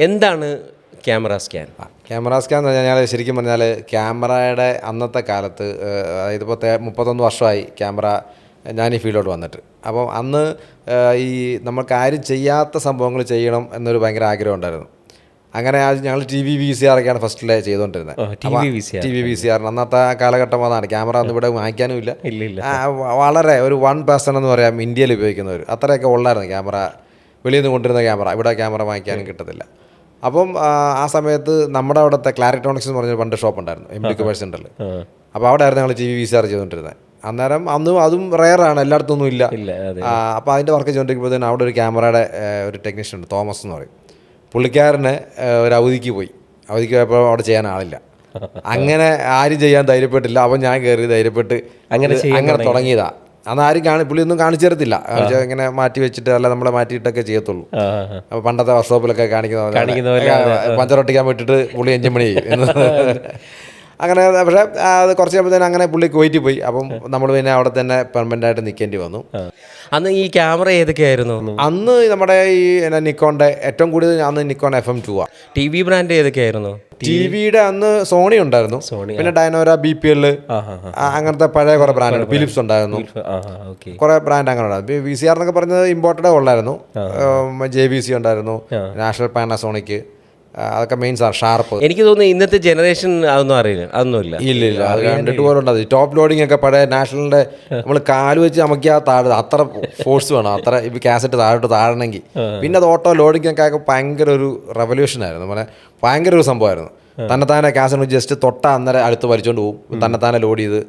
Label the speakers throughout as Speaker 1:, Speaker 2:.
Speaker 1: എന്താണ് camera scan?
Speaker 2: Camera scan എന്ന് പറഞ്ഞാൽ ശരിക്കും പറഞ്ഞാൽ ക്യാമറയുടെ അന്നത്തെ കാലത്ത്, അതായത് ഇപ്പോൾ 31 വർഷമായി ക്യാമറ ഞാൻ ഈ ഫീൽഡിലോട്ട് വന്നിട്ട്. അപ്പം അന്ന് ഈ നമുക്ക് ആരും ചെയ്യാത്ത സംഭവങ്ങൾ ചെയ്യണം എന്നൊരു ഭയങ്കര ആഗ്രഹം ഉണ്ടായിരുന്നു. അങ്ങനെ ഞങ്ങൾ TVVCR ഒക്കെയാണ് ഫസ്റ്റിലെ ചെയ്തുകൊണ്ടിരുന്നത്. TVVCR അന്നത്തെ കാലഘട്ടം അതാണ്. ക്യാമറ ഒന്നും ഇവിടെ വാങ്ങിക്കാനും ഇല്ല. വളരെ ഒരു 1% എന്ന് പറയാം ഇന്ത്യയിൽ ഉപയോഗിക്കുന്നവർ, അത്രയൊക്കെ ഉള്ളായിരുന്നു ക്യാമറ. വെളിയിൽ നിന്ന് കൊണ്ടിരുന്ന ക്യാമറ ഇവിടെ ക്യാമറ വാങ്ങിക്കാനും കിട്ടത്തില്ല. അപ്പം ആ സമയത്ത് നമ്മുടെ അവിടുത്തെ ക്ലാരിറ്റോണിക്സ് എന്ന് പറഞ്ഞൊരു പണ്ട് ഷോപ്പ് ഉണ്ടായിരുന്നു, MD കൊമേഴ്സ് സെൻ്ററിൽ. അപ്പോൾ അവിടെ ആയിരുന്നു ഞങ്ങൾ TVVCR ചെയ്തുകൊണ്ടിരുന്നത്. അന്നേരം അതും റെയറാണ്, എല്ലായിടത്തൊന്നും ഇല്ല. അപ്പോൾ അതിൻ്റെ വർക്ക് ചെയ്തുകൊണ്ടിരിക്കുമ്പോഴത്തേനും അവിടെ ഒരു ക്യാമറയുടെ ഒരു ടെക്നീഷ്യൻ ഉണ്ട്, തോമസ് എന്ന് പറയും. പുള്ളിക്കാരന് ഒരു അവധിക്ക് പോയപ്പോൾ അവിടെ ചെയ്യാൻ ആളില്ല. അങ്ങനെ ആരും ചെയ്യാൻ ധൈര്യപ്പെട്ടില്ല. അപ്പം ഞാൻ കയറി ധൈര്യപ്പെട്ട് അങ്ങനെ തുടങ്ങിയതാ. അന്ന് ആരും പുള്ളി ഒന്നും കാണിച്ചു തരത്തില്ല. ഇങ്ങനെ മാറ്റി വെച്ചിട്ട് അല്ല നമ്മളെ മാറ്റിയിട്ടൊക്കെ ചെയ്യത്തുള്ളൂ. അപ്പോൾ പണ്ടത്തെ വർക്ക്ഷോപ്പിലൊക്കെ കാണിക്കുന്ന പഞ്ചറൊട്ടിക്കാൻ വിട്ടിട്ട് പുള്ളി 5 മണി ചെയ്യും. അങ്ങനെ പക്ഷേ അത് കുറച്ച് കഴിയുമ്പോഴത്തേനും അങ്ങനെ പുള്ളി കുവൈറ്റിൽ പോയി. അപ്പം നമ്മൾ പിന്നെ അവിടെ തന്നെ പെർമനൻ്റ് ആയിട്ട് നിൽക്കേണ്ടി വന്നു.
Speaker 1: അന്ന് ഈ ക്യാമറ ഏതൊക്കെയായിരുന്നു?
Speaker 2: അന്ന് നമ്മുടെ ഈ നിക്കോണിൻ്റെ ഏറ്റവും കൂടുതൽ അന്ന് നിക്കോൺ FM2 ആണ്.
Speaker 1: TV brand ഏതൊക്കെയായിരുന്നു?
Speaker 2: TVയുടെ അന്ന് സോണി ഉണ്ടായിരുന്നു, പിന്നെ ഡൈനോര, BPL, അങ്ങനത്തെ പഴയ കുറേ ബ്രാൻഡ്, ഫിലിപ്സ് ഉണ്ടായിരുന്നു, കുറേ ബ്രാൻഡ് അങ്ങനെ ഉണ്ടായിരുന്നു. VCR എന്നൊക്കെ പറഞ്ഞത് ഇമ്പോർട്ടഡ് ഉള്ളായിരുന്നു. JVC ഉണ്ടായിരുന്നു, നാഷണൽ പാനാസോണിക്, അതൊക്കെ മെയിൻ ഷാർപ്പ്.
Speaker 1: എനിക്ക് തോന്നുന്നു ഇന്നത്തെ ജനറേഷൻ അതൊന്നും അറിയില്ല, അതൊന്നുമില്ല.
Speaker 2: ഇല്ല, അത് കണ്ടിട്ട് പോലും ഉണ്ടാകും. ടോപ്പ് ലോഡിംഗ് ഒക്കെ പഴയ നാഷണലിൻ്റെ നമ്മൾ കാല് വെച്ച് അമക്കിയാ താഴെ അത്ര ഫോഴ്സ് വേണം, അത്ര ഇപ്പോൾ കാസറ്റ് താഴണമെങ്കിൽ. പിന്നെ അത് ഓട്ടോ ലോഡിംഗ് ഒക്കെ ഭയങ്കര ഒരു റെവല്യൂഷനായിരുന്നു, നമ്മളെ ഭയങ്കര ഒരു സംഭവമായിരുന്നു. തന്നെത്താനെ കാസറ്റ് ജസ്റ്റ് തൊട്ടാ അന്നേരം അടുത്ത് വലിച്ചോണ്ട് പോകും, തന്നെത്താനെ ലോഡ് ചെയ്ത്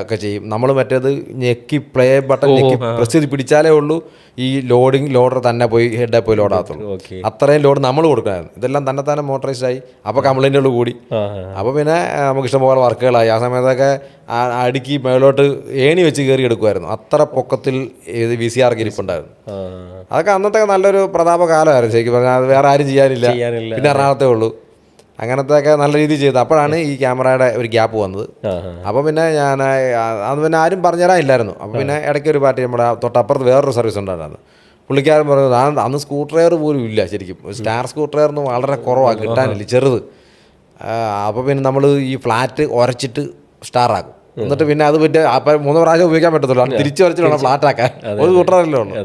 Speaker 2: ഒക്കെ ചെയ്യും. നമ്മൾ മറ്റേത് ഞെക്കി പ്ലേ ബട്ടൺ ഞെക്കി പ്രസ് ചെയ്ത് പിടിച്ചാലേ ഉള്ളൂ ഈ ലോഡർ തന്നെ പോയി ഹെഡേ പോയി ലോഡാകത്തുള്ളൂ. അത്രയും ലോഡ് നമ്മൾ കൊടുക്കണമായിരുന്നു. ഇതെല്ലാം തന്നെത്താനെ മോട്ടറൈസ്ഡ് ആയി. അപ്പോൾ കംപ്ലൈൻറ്റുകൾ കൂടി. അപ്പോൾ പിന്നെ നമുക്ക് ഇഷ്ടംപോലെ വർക്കുകളായി. ആ സമയത്തൊക്കെ അടുക്കി മേളോട്ട് ഏണി വെച്ച് കയറി എടുക്കുമായിരുന്നു, അത്ര പൊക്കത്തിൽ VCR ഇരിപ്പുണ്ടായിരുന്നു. അതൊക്കെ അന്നത്തെ നല്ലൊരു പ്രതാപകാലമായിരുന്നു ശരിക്കും പറഞ്ഞാൽ. അത് വേറെ ആരും ചെയ്യാനില്ല, പിന്നെ എറണാകുളത്തേ ഉള്ളൂ. അങ്ങനത്തെയൊക്കെ നല്ല രീതിയിൽ ചെയ്തു. അപ്പോഴാണ് ഈ ക്യാമറയുടെ ഒരു ഗ്യാപ്പ് വന്നത്. അപ്പോൾ പിന്നെ അത് പിന്നെ ആരും പറഞ്ഞുതരാനില്ലായിരുന്നു. അപ്പോൾ പിന്നെ ഇടയ്ക്ക് ഒരു പാർട്ടി നമ്മുടെ തൊട്ടപ്പുറത്ത് വേറൊരു സർവീസ് ഉണ്ടായിരുന്നു. പുള്ളിക്കാരൻ പറയുന്നത് അന്ന് സ്ക്രൂ ഡ്രൈവർ പോലും ഇല്ല ശരിക്കും. സ്റ്റാർ സ്ക്രൂ ഡ്രൈവറിന് വളരെ കുറവാണ്, കിട്ടാനില്ല, ചെറുത്. അപ്പോൾ പിന്നെ നമ്മൾ ഈ ഫ്ലാറ്റ് ഉരച്ചിട്ട് സ്റ്റാറാക്കും. എന്നിട്ട് പിന്നെ അത് പറ്റി അപ്പം 3 പ്രാവശ്യം ഉപയോഗിക്കാൻ പറ്റത്തുള്ളൂ. തിരിച്ച് വരച്ചിട്ട് വേണം ഫ്ലാറ്റാക്കാൻ. ഒരു സ്ക്രൂ ഡ്രൈവറിലേ ഉള്ളൂ.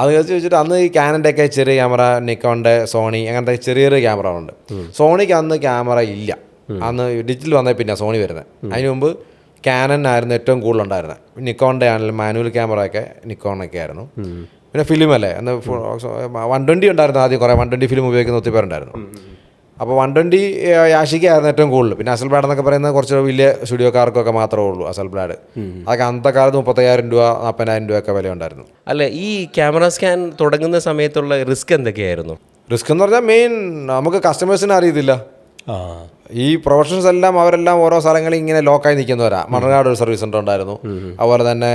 Speaker 2: അത് വെച്ചിട്ട് അന്ന് ഈ ക്യാനൻ്റെ ഒക്കെ ചെറിയ ക്യാമറ, നിക്കോണിൻ്റെ, സോണി, അങ്ങനത്തെ ചെറിയ ക്യാമറ ഉണ്ട്. സോണിക്ക് അന്ന് ക്യാമറ ഇല്ല. അന്ന് ഡിജിറ്റൽ വന്നേ പിന്നെ സോണി വരുന്നത്. അതിന് മുമ്പ് ക്യാനൻ ആയിരുന്നു ഏറ്റവും കൂടുതലുണ്ടായിരുന്നത്. നിക്കോണിൻ്റെ ആണെങ്കിലും മാനുവൽ ക്യാമറ ഒക്കെ നിക്കോണൊക്കെ ആയിരുന്നു. പിന്നെ ഫിലിം അല്ലേ, അന്ന് 120 ഉണ്ടായിരുന്നു ആദ്യം. കുറേ 120 ഫിലിം ഉപയോഗിക്കുന്ന ഒത്തിരി പേരുണ്ടായിരുന്നു. അപ്പോൾ 120 യാഷിക്കായിരുന്നു ഏറ്റവും കൂടുതൽ. പിന്നെ അസൽ ബ്ലാഡ് എന്നൊക്കെ പറയുന്നത് കുറച്ച് വലിയ സ്റ്റുഡിയോക്കാർക്കൊക്കെ മാത്രമേ ഉള്ളൂ അസൽ ബ്ലാഡ്. അതൊക്കെ അന്നത്തെ കാലത്ത് 35,000 രൂപ 40,000 രൂപയൊക്കെ വില ഉണ്ടായിരുന്നു.
Speaker 1: അല്ല, ഈ ക്യാമറ സ്കാൻ തുടങ്ങുന്ന സമയത്തുള്ള റിസ്ക് എന്തൊക്കെയായിരുന്നു?
Speaker 2: റിസ്ക് എന്ന് പറഞ്ഞാൽ മെയിൻ നമുക്ക് കസ്റ്റമേഴ്സിനെ അറിയത്തില്ല. ഈ പ്രൊഫഷണൽസ് എല്ലാം അവരെല്ലാം ഓരോ സ്ഥലങ്ങളിൽ ഇങ്ങനെ ലോക്കായി നിൽക്കുന്നവരാ. മണ്ണനാട് ഒരു സർവീസ് സെൻ്റർ ഉണ്ടായിരുന്നു, അതുപോലെ തന്നെ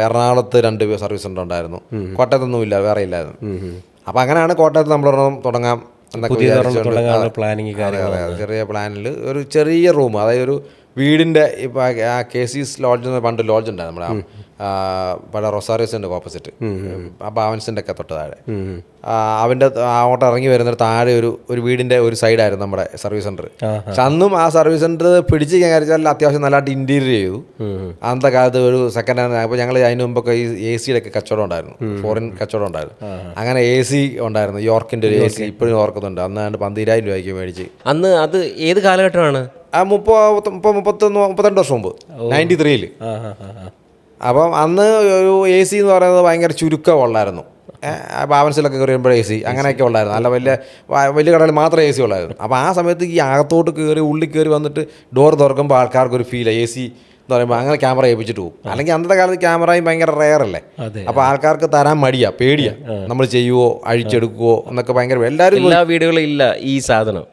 Speaker 2: എറണാകുളത്ത് 2 സർവീസ് സെൻ്റർ ഉണ്ടായിരുന്നു, കോട്ടയത്തൊന്നും ഇല്ല, വേറെ ഇല്ലായിരുന്നു. അപ്പോൾ അങ്ങനെയാണ് കോട്ടയത്ത് നമ്മളൊരെണ്ണം തുടങ്ങാം എന്നൊക്കെ ചെറിയ പ്ലാനിൽ ഒരു ചെറിയ റൂം, അതായത് ഒരു വീടിൻ്റെ ഇപ്പോൾ KC's ലോഡ്ജ് പണ്ട് ലോഡ്ജ് ഉണ്ടായിരുന്നു നമ്മുടെ പല റൊസാറിയോസിൻ്റെ ഓപ്പോസിറ്റ്, ബാവൻസിൻ്റെ ഒക്കെ തൊട്ട് താഴെ. അവൻ്റെ അങ്ങോട്ട് ഇറങ്ങി വരുന്ന താഴെ ഒരു വീടിൻ്റെ ഒരു സൈഡായിരുന്നു നമ്മുടെ സർവീസ് സെൻറ്റർ. പക്ഷെ അന്നും ആ സർവീസ് സെൻറ്റർ പിടിച്ച് കഴിച്ചാൽ അത്യാവശ്യം നല്ലതായിട്ട് ഇൻറ്റീരിയർ ചെയ്തു. അന്നത്തെ കാലത്ത് ഒരു സെക്കൻഡ് ഹാൻഡ്. അപ്പോൾ ഞങ്ങൾ അതിന് മുമ്പൊക്കെ ഈ AC ഒക്കെ കച്ചവടം ഉണ്ടായിരുന്നു, ഫോറിൻ കച്ചവടം ഉണ്ടായിരുന്നു. അങ്ങനെ AC ഉണ്ടായിരുന്നു, യോർക്കിൻ്റെ ഒരു AC ഇപ്പോഴും ഓർക്കുന്നുണ്ട്. അന്ന് 12,000 രൂപയ്ക്ക് മേടിച്ച്.
Speaker 1: അന്ന് അത് ഏത് കാലഘട്ടമാണ്?
Speaker 2: 32 വർഷം മുമ്പ്, 93-ൽ. അപ്പം അന്ന് ഒരു AC എന്ന് പറയുന്നത് ഭയങ്കര ചുരുക്കമുള്ളായിരുന്നു. ബാവൻസിലൊക്കെ കയറിയുമ്പോൾ AC അങ്ങനെയൊക്കെ ഉണ്ടായിരുന്നു. നല്ല വലിയ കടകളിൽ മാത്രമേ AC ഉള്ളായിരുന്നു. അപ്പോൾ ആ സമയത്ത് ഈ അകത്തോട്ട് കയറി ഉള്ളിൽ കയറി വന്നിട്ട് ഡോർ തുറക്കുമ്പോൾ ആൾക്കാർക്കൊരു ഫീൽ AC എന്ന് പറയുമ്പോൾ അങ്ങനെ ക്യാമറ ഏൽപ്പിച്ചിട്ട് പോകും. അല്ലെങ്കിൽ അന്നത്തെ കാലത്ത് ക്യാമറയും ഭയങ്കര റെയറല്ലേ. അപ്പോൾ ആൾക്കാർക്ക് തരാൻ മടിയാ, പേടിയാ, നമ്മൾ ചെയ്യുവോ അഴിച്ചെടുക്കുവോ എന്നൊക്കെ ഭയങ്കര. എല്ലാവരും
Speaker 1: എല്ലാ വീടുകളും ഇല്ല ഈ സാധനം,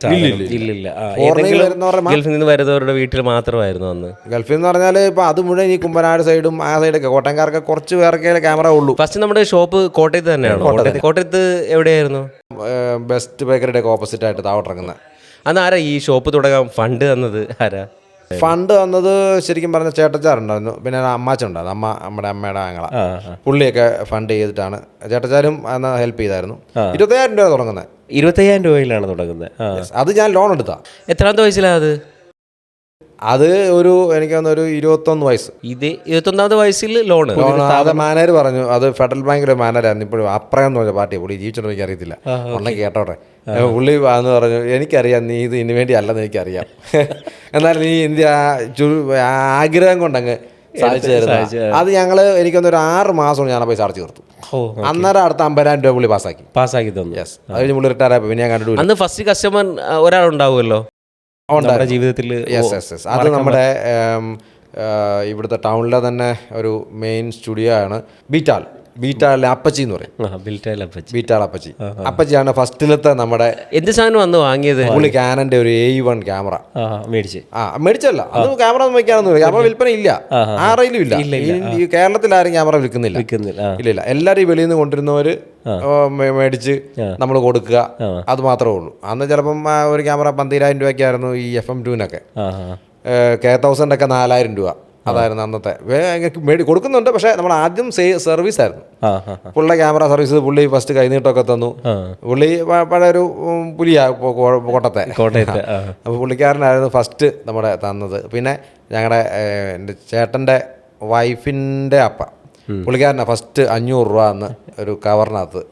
Speaker 1: ഇല്ലില്ല. ഗൾഫിൽ നിന്ന് വരുന്നവരുടെ വീട്ടിൽ മാത്രമായിരുന്നു അന്ന്.
Speaker 2: ഗൾഫിൽ എന്ന് പറഞ്ഞാൽ ഇപ്പോൾ അത് മുഴുവൻ ഈ കുമ്പനാട് സൈഡും ആ സൈഡൊക്കെ കോട്ടയംകാർക്ക് കുറച്ച് പേർക്കേ ക്യാമറ ഉള്ളൂ.
Speaker 1: ഫസ്റ്റ് നമ്മുടെ ഷോപ്പ് കോട്ടയത്ത് തന്നെയാണ്. കോട്ടയത്ത് എവിടെയായിരുന്നു?
Speaker 2: ബെസ്റ്റ് ബേക്കറിയുടെ ഒക്കെ ഓപ്പോസിറ്റ് ആയിട്ട് താവട്ടിറങ്ങുന്നത്.
Speaker 1: അന്ന് ആരാ ഈ ഷോപ്പ് തുടങ്ങാൻ ഫണ്ട് തന്നത്? ആരാ
Speaker 2: ഫണ്ട് വന്നത്? ശരിക്കും പറഞ്ഞ ചേട്ടച്ചാറുണ്ടായിരുന്നു, പിന്നെ അമ്മാച്ചുണ്ടായിരുന്നു, നമ്മുടെ അമ്മയുടെ പുള്ളിയൊക്കെ ഫണ്ട് ചെയ്തിട്ടാണ്. ചേട്ടച്ചാരും അന്ന് ഹെൽപ്പ് ചെയ്തായിരുന്നു. 25,000 രൂപ തുടങ്ങുന്നത്.
Speaker 1: 25,000 രൂപയിലാണ് തുടങ്ങുന്നത്.
Speaker 2: അത് ഞാൻ ലോൺ എടുത്താ.
Speaker 1: എത്രാമത്തെ വയസ്സിലാണ് അത്?
Speaker 2: അത് എനിക്ക് തോന്നുന്നു ഒരു 21 വയസ്സ്.
Speaker 1: ഇത് 21ാമത്തെ വയസ്സിൽ ലോൺ.
Speaker 2: അത് മാനേജർ പറഞ്ഞു, അത് ഫെഡറൽ ബാങ്കിലെ മാനേജറായിരുന്നു. ഇപ്പോഴും അപ്രയം എന്ന് പറഞ്ഞ പാർട്ടി പുള്ളി ജീവിച്ചിട്ട് എനിക്ക് അറിയത്തില്ല, ഉണ്ടെങ്കിൽ കേട്ടോട്ടെ. പുള്ളി എന്ന് പറഞ്ഞു, എനിക്കറിയാം നീ ഇത് ഇതിനു വേണ്ടി അല്ലെന്ന് എനിക്കറിയാം, എന്നാലും നീ ഇന്ത്യ ആഗ്രഹം കൊണ്ടങ്ങ് സാധിച്ചു തരുന്നത്. അത് എനിക്കൊന്ന് ഒരു 6 മാസം ഞാൻ പൈസ അടച്ചു തീർത്തു. അന്നേരം അടുത്ത 50,000 രൂപ പുള്ളി പാസ്സാക്കി തന്നു. യെസ്. അത് കഴിഞ്ഞ് പുള്ളി റിട്ടയർ ആയപ്പോൾ പിന്നെ ഞാൻ കണ്ടിട്ട്
Speaker 1: അന്ന് ഫസ്റ്റ് കസ്റ്റമർ ഒരാളുണ്ടാവുമല്ലോ നമ്മുടെ ജീവിതത്തിൽ.
Speaker 2: അത് നമ്മുടെ ഇവിടുത്തെ ടൗണിലെ തന്നെ ഒരു മെയിൻ സ്റ്റുഡിയോ ആണ് ബീറ്റാലിലെ അപ്പച്ചി എന്ന് പറയും. ബീറ്റാൽ അപ്പച്ചി. അപ്പച്ചിയാണ് ഫസ്റ്റിലത്തെ നമ്മുടെ. എന്ത് സാധനം വന്ന് വാങ്ങിയത്? പുള്ളി കാനന്റെ ഒരു A1 ക്യാമറ മേടിച്ചല്ല. അത് ക്യാമറ ഒന്നും വെക്കാനൊന്നും, ക്യാമറ വിൽപ്പന ഇല്ല, ആരെങ്കിലും ഇല്ല. ഈ കേരളത്തിൽ ആരും ക്യാമറ വിൽക്കുന്നില്ല. ഇല്ല. എല്ലാവരും ഈ വെളിയിൽ നിന്ന് കൊണ്ടിരുന്നവര് മേടിച്ച് നമ്മൾ കൊടുക്കുക, അത് മാത്രമേ ഉള്ളൂ. അന്ന് ചിലപ്പം ഒരു ക്യാമറ 12,000 രൂപയ്ക്കായിരുന്നു ഈ FM2-നൊക്കെ. K1000 ഒക്കെ 4,000 രൂപ അതായിരുന്നു അന്നത്തെ. കൊടുക്കുന്നുണ്ട്, പക്ഷേ നമ്മൾ ആദ്യം സർവീസ് ആയിരുന്നു. പുള്ളിയുടെ ക്യാമറ സർവീസ് പുള്ളി ഫസ്റ്റ് കൈനീട്ടമൊക്കെ തന്നു. പുള്ളി പഴയ ഒരു പുലിയാ കോട്ടയത്തെ. അപ്പോൾ പുള്ളിക്കാരനായിരുന്നു ഫസ്റ്റ് നമ്മുടെ തന്നത്. പിന്നെ ഞങ്ങളുടെ എൻ്റെ ചേട്ടൻ്റെ വൈഫിൻ്റെ അപ്പ പുള്ളിക്കാരനാണ് ഫസ്റ്റ് 500 രൂപ എന്ന് ഒരു കവറിനകത്ത്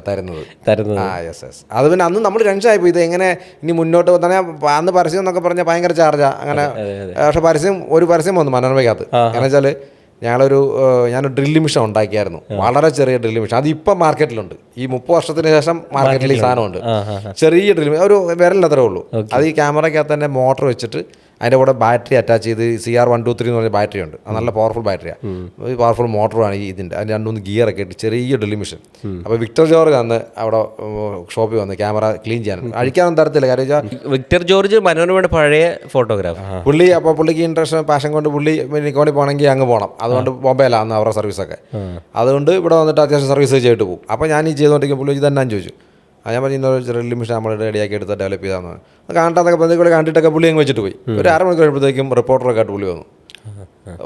Speaker 2: തരുന്നത്. അത് പിന്നെ അന്ന് നമ്മൾ ടെൻഷനായിപ്പോയി, ഇത് എങ്ങനെ ഇനി മുന്നോട്ട് തന്നെ. അന്ന് പരസ്യം എന്നൊക്കെ പറഞ്ഞാൽ ഭയങ്കര ചാർജാ അങ്ങനെ. പക്ഷെ ഒരു പരസ്യം വന്നു മനോരമയ്ക്കകത്ത്. കാരണം വെച്ചാൽ ഞാനൊരു ഡ്രില്ലിംഗ് മെഷീൻ ഉണ്ടാക്കിയായിരുന്നു, വളരെ ചെറിയ ഡ്രില്ലിംഗ് മെഷീൻ. അത് ഇപ്പം മാർക്കറ്റിലുണ്ട്. ഈ 30 വർഷത്തിന് ശേഷം മാർക്കറ്റിൽ ഈ സാധനമുണ്ട്. ചെറിയ ഡ്രില്ലിംഗ്, ഒരു വിരലിനത്രേ ഉള്ളൂ. അത് ഈ ക്യാമറയ്ക്കകത്ത് തന്നെ മോട്ടർ വെച്ചിട്ട് അതിൻ്റെ കൂടെ ബാറ്ററി അറ്റാച്ച് ചെയ്ത് CR123 എന്ന് പറഞ്ഞ ബാറ്ററി ഉണ്ട്. അത് നല്ല പവർഫുൾ ബാറ്ററിയാണ്, പവർഫുൾ മോട്ടറാണ് ഇതിൻ്റെ. അതിന് 2-3 ഗിയറൊക്കെ ഇട്ട് ചെറിയ ഡ്രില്ലിംഗ് മെഷീൻ. അപ്പോൾ വിക്ടർ ജോർജ് അന്ന് അവിടെ ഷോപ്പിൽ വന്ന് ക്യാമറ ക്ലീൻ ചെയ്യാൻ, അഴിക്കാനൊന്നും തരത്തില്ല. കാര്യം വെച്ചാൽ
Speaker 1: വിക്ടർ ജോർജ് മനോരമയുടെ പഴയ ഫോട്ടോഗ്രാഫർ
Speaker 2: പുള്ളി. അപ്പോൾ പുള്ളിക്ക് ഇൻട്രസ്റ്റ് പാഷൻ കൊണ്ട് പുള്ളി നിക്കോണിൽ പോകണമെങ്കിൽ അങ്ങ് പോകണം. അതുകൊണ്ട് ബോംബെയിലാണ് അവരുടെ സർവീസൊക്കെ. അതുകൊണ്ട് ഇവിടെ വന്നിട്ട് അത്യാവശ്യം സർവീസ് ചെയ്തിട്ട് പോകും. അപ്പോൾ ഞാൻ ഈ ചെയ്തുകൊണ്ടിരിക്കും. പുള്ളി ഇത് തന്നെ ചോദിച്ചു. ഞാൻ പറഞ്ഞു ഡ്രില്ലിംഗ് മെഷീൻ നമ്മൾ റെഡിയാക്കി എടുത്ത് ഡെവലപ്പ് ചെയ്താന്ന്. കാണാത്തൊക്കെ ബന്ധുക്കളെ കണ്ടിട്ടൊക്കെ പുള്ളി അങ്ങ് വെച്ചിട്ട് പോയി. ഒരു 1/2 മണിക്കൂർ കഴിയുമ്പോഴത്തേക്കും റിപ്പോർട്ടറൊക്കെ ആയിട്ട് പുള്ളി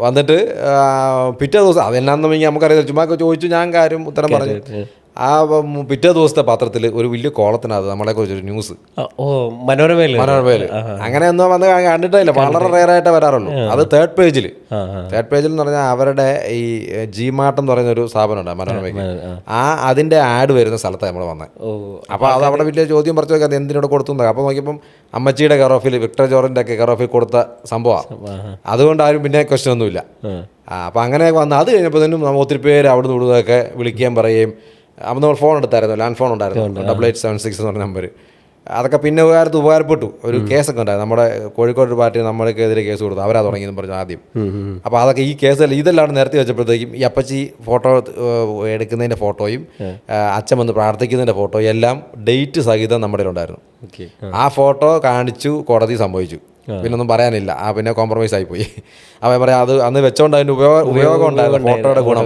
Speaker 2: വന്നിട്ട് പിറ്റേ ദിവസം അതെന്നാന്ന് നമുക്കറിയാം, ചുമ്മാ ചോദിച്ചു, ഞാൻ കാര്യം ഉത്തരം പറഞ്ഞു. പിറ്റേ ദിവസത്തെ പത്രത്തിൽ ഒരു വലിയ കോളത്തിനകത്ത് നമ്മളെക്കുറിച്ചൊരു ന്യൂസ് മനോരമയിൽ. അങ്ങനെ ഒന്നും വന്ന് കണ്ടിട്ടില്ല, വളരെ റെയറായിട്ടേ വരാറുള്ളൂ. അത് തേർഡ് പേജിൽ എന്ന് പറഞ്ഞാൽ അവരുടെ ഈ G-Mart എന്ന് പറയുന്ന ഒരു സ്ഥാപനമുണ്ട് മനോരമയ്ക്ക്. അതിൻ്റെ ആഡ് വരുന്ന സ്ഥലത്താണ് നമ്മൾ വന്നത്. അപ്പോൾ അത് അവിടെ വലിയ ചോദ്യം പറിച്ചു വെക്കാൻ എന്തിനോട് കൊടുത്തു. അപ്പോൾ നോക്കിയപ്പം അമ്മച്ചിയുടെ കെയർ വിക്ടർ ജോർജിൻ്റെ ഒക്കെ കെയർ കൊടുത്ത സംഭവമാണ്. അതുകൊണ്ട് ആരും പിന്നെ ക്വസ്റ്റ്യൻ ഒന്നുമില്ല. അപ്പോൾ അങ്ങനെ വന്ന് അത് കഴിഞ്ഞപ്പോഴത്തേനും നമ്മൾ ഒത്തിരി പേര് അവിടെ നിന്ന് ഇവിടുന്നൊക്കെ വിളിക്കുകയും പറയുകയും. അപ്പോൾ നമ്മൾ ഫോൺ എടുത്തായിരുന്നു, ലാൻഡ് ഫോൺ ഉണ്ടായിരുന്നു, 8876 എന്ന് പറഞ്ഞ നമ്പർ. അതൊക്കെ പിന്നെ ഉപകാരപ്പെട്ടു. ഒരു കേസൊക്കെ ഉണ്ടായിരുന്നു നമ്മുടെ കോഴിക്കോട് ഒരു പാർട്ടി നമ്മൾക്കെതിരെ കേസ് കൊടുത്തു, അവരാ തുടങ്ങിയെന്ന് പറഞ്ഞു ആദ്യം. അപ്പോൾ അതൊക്കെ ഈ കേസല്ല, ഇതെല്ലാം നേരത്തെ വെച്ചപ്പോഴത്തേക്കും ഈ അപ്പച്ചി ഫോട്ടോ എടുക്കുന്നതിൻ്റെ ഫോട്ടോയും അച്ഛൻ വന്ന് പ്രാർത്ഥിക്കുന്നതിൻ്റെ ഫോട്ടോയും എല്ലാം ഡേറ്റ് സഹിതം നമ്മുടെ ഉണ്ടായിരുന്നു. ആ ഫോട്ടോ കാണിച്ചു, കോടതി സംഭവിച്ചു. പിന്നൊന്നും പറയാനില്ല. പിന്നെ കോംപ്രമൈസ് ആയിപ്പോയി. അപ്പോൾ പറയാം, അത് അന്ന് വെച്ചോണ്ട് അതിൻ്റെ ഉപയോഗം ഉണ്ടായിരുന്നു, ഫോട്ടോയുടെ ഗുണം.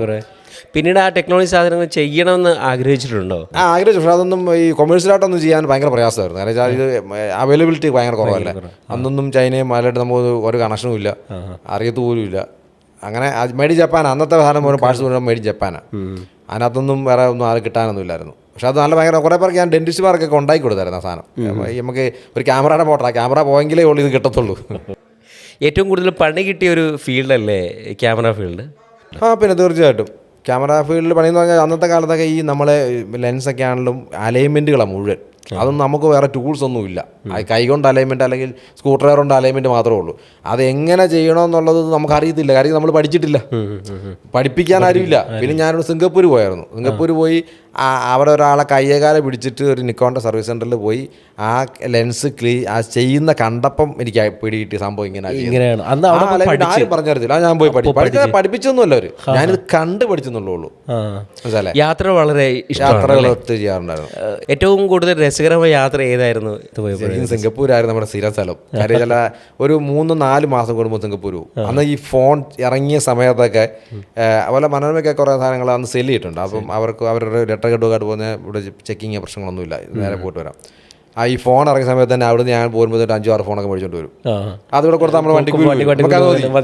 Speaker 1: പിന്നീട് ആ ടെക്നോളജി സാധനങ്ങൾ ചെയ്യണമെന്ന് ആഗ്രഹിച്ചിട്ടുണ്ടോ?
Speaker 2: ആഗ്രഹിച്ചു. പക്ഷേ അതൊന്നും ഈ കൊമേഴ്സ്യലായിട്ടൊന്നും ചെയ്യാൻ ഭയങ്കര പ്രയാസമായിരുന്നു. കാരണം വെച്ചാൽ ഇത് അവൈലബിലിറ്റി ഭയങ്കര കുറവല്ലേ. അന്നൊന്നും ചൈനയും മാലായിട്ട് നമുക്ക് ഒരു കണക്ഷനും ഇല്ല, അറിയത്തുപോലും ഇല്ല. അങ്ങനെ മേഡ് ജപ്പാൻ, അന്നത്തെ സാധനം പോലും പാഴ്സ് പോലും മേഡ് ജപ്പാനാണ്. അതിനകത്തൊന്നും വേറെ ഒന്നും ആരും കിട്ടാനൊന്നും ഇല്ലായിരുന്നു. പക്ഷെ അത് നല്ല ഭയങ്കര കുറേ പേർക്ക് ഞാൻ ഡെന്റിസ്റ്റ്മാർക്കൊക്കെ ഉണ്ടാക്കി കൊടുത്തായിരുന്നു ആ സാധനം. നമുക്ക് ഒരു ക്യാമറയുടെ ഫോട്ടോ, ആ ക്യാമറ പോയെങ്കിലേ ഉള്ളൂ ഇത് കിട്ടത്തുള്ളൂ.
Speaker 1: ഏറ്റവും കൂടുതൽ പണി കിട്ടിയ ഒരു ഫീൽഡല്ലേ ക്യാമറ ഫീൽഡ്?
Speaker 2: പിന്നെ തീർച്ചയായിട്ടും ക്യാമറ ഫീൽഡിൽ പണിയെന്ന് പറഞ്ഞാൽ അന്നത്തെ കാലത്തൊക്കെ ഈ നമ്മളെ ലെൻസൊക്കെ ആണെങ്കിലും അലൈൻമെൻറ്റുകളാണ് മുഴുവൻ. അതൊന്നും നമുക്ക് വേറെ ടൂൾസ് ഒന്നും ഇല്ല. കൈകൊണ്ട് അലൈൻമെൻറ്റ് അല്ലെങ്കിൽ സ്ക്രൂ ഡ്രൈവർ കൊണ്ട് അലൈൻമെൻറ്റ് മാത്രമേ ഉള്ളൂ. അത് എങ്ങനെ ചെയ്യണമെന്നുള്ളത് നമുക്കറിയത്തില്ല, കാര്യം നമ്മൾ പഠിച്ചിട്ടില്ല, പഠിപ്പിക്കാൻ ആരുമില്ല. പിന്നെ ഞാനൊരു സിംഗപ്പൂർ പോയായിരുന്നു. സിംഗപ്പൂർ പോയി അവിടെ ഒരാളെ കയ്യേകാലം പിടിച്ചിട്ട് ഒരു നിക്കോണിൻ്റെ സർവീസ് സെൻ്ററിൽ പോയി ആ ലെൻസ് ചെയ്യുന്ന കണ്ടപ്പം എനിക്ക് പിടികിട്ടിയ സംഭവം ഇങ്ങനെയാണ്. ആരും പറഞ്ഞു തരത്തില്ല, ഞാൻ പോയി പഠിപ്പിച്ചൊന്നുമല്ല അവർ, ഞാനിത് കണ്ട് പഠിച്ചെന്നുള്ളൂ.
Speaker 1: യാത്ര വളരെ
Speaker 2: യാത്രകൾ ഒത്തിരി ചെയ്യാറുണ്ടായിരുന്നു.
Speaker 1: ഏറ്റവും കൂടുതൽ രസകരമായ യാത്ര ഏതായിരുന്നു?
Speaker 2: സിംഗപ്പൂരായിരുന്നു നമ്മുടെ സ്ഥിരം സ്ഥലം. കാര്യം ചില ഒരു 3-4 മാസം കൂടുമ്പോൾ സിംഗപ്പൂർ പോകും. അന്ന് ഈ ഫോൺ ഇറങ്ങിയ സമയത്തൊക്കെ അതുപോലെ മനോരമയ്ക്ക് കുറേ സാധനങ്ങൾ അന്ന് സെല്ല് ചെയ്തിട്ടുണ്ട്. അപ്പം അവർക്ക് അവരുടെ ലെറ്റർ കെട്ടുകാട്ട് പോകുന്ന ഇവിടെ ചെക്കിങ് പ്രശ്നങ്ങളൊന്നുമില്ല, നേരെ പോയിട്ട് വരാം. ഈ ഫോൺ ഇറങ്ങിയ സമയത്ത് തന്നെ അവിടെ ഞാൻ പോകുമ്പോൾ 5-6 ഫോണൊക്കെ മേടിച്ചോണ്ട് വരും. അതിവിടെ കൊടുത്ത് നമ്മൾ വണ്ടി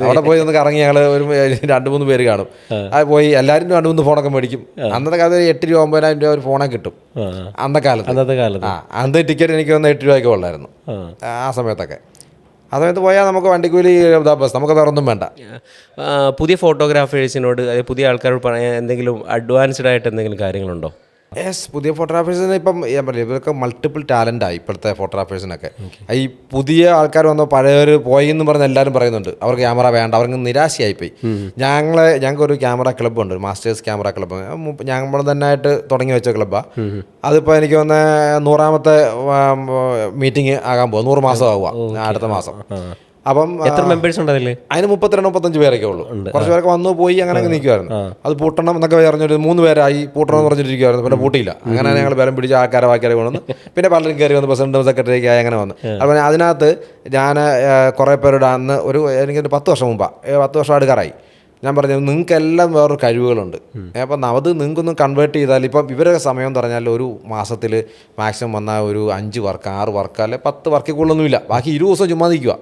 Speaker 2: അവിടെ പോയി ഒന്ന് കറങ്ങി ഞങ്ങൾ ഒരു 2-3 പേര് കാണും. അത് പോയി എല്ലാവരും 2-3 ഫോണൊക്കെ മേടിക്കും. അന്നത്തെ കാലത്ത് 8 രൂപ 9,000 രൂപ ഒരു ഫോണൊക്കെ കിട്ടും അന്നത്തെ കാലത്ത്. അന്ന് ടിക്കറ്റ് എനിക്ക് വന്ന് 8 രൂപയൊക്കെ ഉള്ളായിരുന്നു ആ സമയത്തൊക്കെ. ആ സമയത്ത് പോയാൽ നമുക്ക് വണ്ടിക്കൂലി ബസ്, നമുക്ക് വേറെ ഒന്നും വേണ്ട.
Speaker 1: പുതിയ ഫോട്ടോഗ്രാഫേഴ്സിനോട് പുതിയ ആൾക്കാരോട് പറയാൻ എന്തെങ്കിലും അഡ്വാൻസ്ഡ് ആയിട്ട് എന്തെങ്കിലും കാര്യങ്ങളുണ്ടോ?
Speaker 2: പുതിയ ഫോട്ടോഗ്രാഫേഴ്സിന് ഇപ്പം ഞാൻ പറയില്ല, ഇവർക്ക് മൾട്ടിപ്പിൾ ടാലൻ്റായി ഇപ്പോഴത്തെ ഫോട്ടോഗ്രാഫേഴ്സിനൊക്കെ. ഈ പുതിയ ആൾക്കാർ വന്നോ പഴയവർ പോയി എന്ന് പറഞ്ഞ് എല്ലാവരും പറയുന്നുണ്ട് അവർക്ക് ക്യാമറ വേണ്ട, അവർക്ക് നിരാശയായിപ്പോയി. ഞങ്ങൾക്കൊരു ക്യാമറ ക്ലബ്ബുണ്ട്, മാസ്റ്റേഴ്സ് ക്യാമറ ക്ലബ്ബ്. ഞങ്ങൾ തന്നെ ആയിട്ട് തുടങ്ങി വെച്ച ക്ലബ്ബാണ്. അതിപ്പോൾ എനിക്ക് വന്ന് 100ാമത്തെ മീറ്റിംഗ് ആകാൻ പോകും. 100 മാസം ആവുക അടുത്ത മാസം. അപ്പം
Speaker 1: എത്ര മെമ്പേഴ്സ് ഉണ്ട് അതിൽ?
Speaker 2: അതിന് 32-35 പേരൊക്കെ ഉള്ളൂ. കുറച്ച് പേരൊക്കെ വന്നു പോയി അങ്ങനെയൊക്കെ നിൽക്കുമായിരുന്നു. അത് പൂട്ടണം എന്നൊക്കെ പറഞ്ഞൊരു 3 പേരായി പൂട്ടണം എന്ന് പറഞ്ഞിരിക്കുമായിരുന്നു. പിന്നെ പൂട്ടിയില്ല. അങ്ങനെ ഞങ്ങൾ ബലം പിടിച്ച് ആൾക്കാരെ കൊണ്ടുവന്നു. പിന്നെ പലരും കയറി വന്ന് പ്രസിഡന്റും സെക്രട്ടറിയൊക്കെ ആയി അങ്ങനെ വന്നു. അതുപോലെ അതിനകത്ത് ഞാൻ കുറേ പേരുടെ അന്ന് എനിക്കൊരു 10 വർഷം മുമ്പാണ്, 10 വർഷം അടുക്കാറായി. ഞാൻ പറഞ്ഞു നിങ്ങൾക്കെല്ലാം വേറൊരു കഴിവുകളുണ്ട്. അപ്പം അത് നിങ്ങൾക്കൊന്ന് കൺവേർട്ട് ചെയ്താൽ ഇപ്പം ഇവരുടെ സമയം എന്ന് പറഞ്ഞാൽ ഒരു മാസത്തിൽ മാക്സിമം വന്നാൽ ഒരു 5 വർക്ക് 6 വർക്ക് അല്ലെ 10 വർക്കിൽ കൂടുതലൊന്നുമില്ല. ബാക്കി 20 ദിവസം ചുമ്മാ നിൽക്കുക.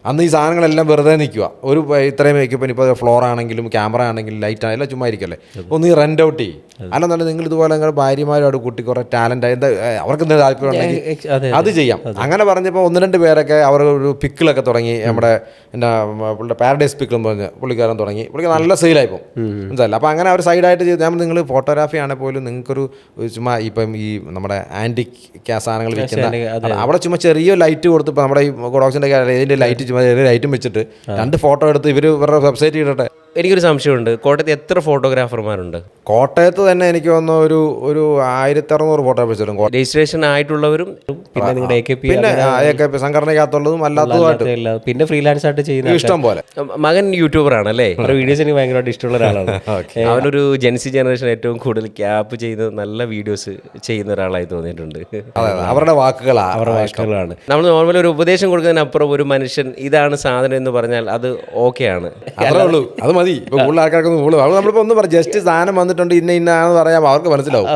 Speaker 2: അന്ന് ഈ സാധനങ്ങളെല്ലാം വെറുതെ നിൽക്കുക. ഒരു ഇത്രയും എക്യുപ്മെൻറ്റ് ഇപ്പോൾ ഫ്ലോർ ആണെങ്കിലും ക്യാമറ ആണെങ്കിലും ലൈറ്റ് ആണെങ്കിലും എല്ലാം ചുമ്മാ ഇരിക്കല്ലേ. ഒന്ന് ഈ റെൻ്റ് ഔട്ട് ചെയ്യും. അല്ലെന്നുണ്ടെങ്കിൽ നിങ്ങൾ ഇതുപോലെ നിങ്ങളുടെ ഭാര്യമാരോട് കുട്ടി കുറേ ടാലൻ്റ് എന്താ അവർക്ക് എന്തെങ്കിലും താല്പര്യം ഉണ്ടെങ്കിൽ അത് ചെയ്യാം. അങ്ങനെ പറഞ്ഞപ്പോൾ 1-2 പേരൊക്കെ അവർ ഒരു പിക്കിളൊക്കെ തുടങ്ങി. നമ്മുടെ എന്താ പുള്ളിയുടെ പാരഡൈസ് പിക്കിൾ എന്ന് പറഞ്ഞ് പുള്ളിക്കാരൻ തുടങ്ങി. പുള്ളിക്ക് നല്ല സെയിലായിപ്പോൾ മനസ്സിലായില്ല. അപ്പോൾ അങ്ങനെ അവർ സൈഡായിട്ട് ചെയ്ത് ഞാൻ നിങ്ങൾ ഫോട്ടോഗ്രാഫി ആണെങ്കിൽ പോലും നിങ്ങൾക്കൊരു ചുമ്മാ ഇപ്പം ഈ നമ്മുടെ ആൻറ്റിക് സാധനങ്ങൾ വിൽക്കുന്ന അവിടെ ചുമ്മാ ചെറിയ ലൈറ്റ് കൊടുത്ത് ഇപ്പോൾ നമ്മുടെ ഈ ഗോഡോക്സിൻ്റെ ഇതിൻ്റെ ലൈറ്റ് ചുമ്മാ ചെറിയ ലൈറ്റും വെച്ചിട്ട് 2 ഫോട്ടോ എടുത്ത് ഇവർ ഇവരുടെ വെബ്സൈറ്റ് ഇടട്ടെ.
Speaker 1: എനിക്കൊരു സംശയമുണ്ട്, കോട്ടയത്ത് എത്ര ഫോട്ടോഗ്രാഫർമാരുണ്ട്?
Speaker 2: കോട്ടയത്ത് തന്നെ എനിക്ക് തോന്നുന്നു ഒരു 1600 ഫോട്ടോഗ്രാഫേഴ്സ് വരും.
Speaker 1: രജിസ്ട്രേഷൻ ആയിട്ടുള്ളവരും പിന്നെ നിങ്ങളുടെ
Speaker 2: പിന്നെ സംഘടനയ്ക്കകത്തുള്ളതും അല്ലാത്തതുമായിട്ട്
Speaker 1: പിന്നെ ഫ്രീലാൻസ് ആയിട്ട് ചെയ്യുന്ന
Speaker 2: ഇഷ്ടം പോലെ.
Speaker 1: മകൻ യൂട്യൂബർ ആണല്ലേ? വീഡിയോസ് എനിക്ക് ഭയങ്കരമായിട്ട് ഇഷ്ടമുള്ള ഒരാളാണ്. അവനൊരു ജെൻസി ജനറേഷൻ ഏറ്റവും കൂടുതൽ ക്യാപ്പ് ചെയ്ത് നല്ല വീഡിയോസ് ചെയ്യുന്ന ഒരാളായി തോന്നിയിട്ടുണ്ട്.
Speaker 2: അവരുടെ വാക്കുകളാണ്
Speaker 1: നമ്മൾ നോർമൽ ഒരു ഉപദേശം കൊടുക്കുന്നതിനപ്പുറം ഒരു മനുഷ്യൻ ഇതാണ് സാധനം എന്ന് പറഞ്ഞാൽ അത് ഓക്കെയാണ്.
Speaker 2: അത്രേ ഉള്ളൂ, അത് മതി. ഇപ്പൊ കൂടുതൽ ആൾക്കാർക്കൊന്നും കൂടുതൽ നമ്മളിപ്പോ ഒന്നും പറയാം, ജസ്റ്റ് സാധനം വന്നിട്ടുണ്ട് ഇന്നാന്ന് പറയാം, അവർക്ക് മനസ്സിലാവും.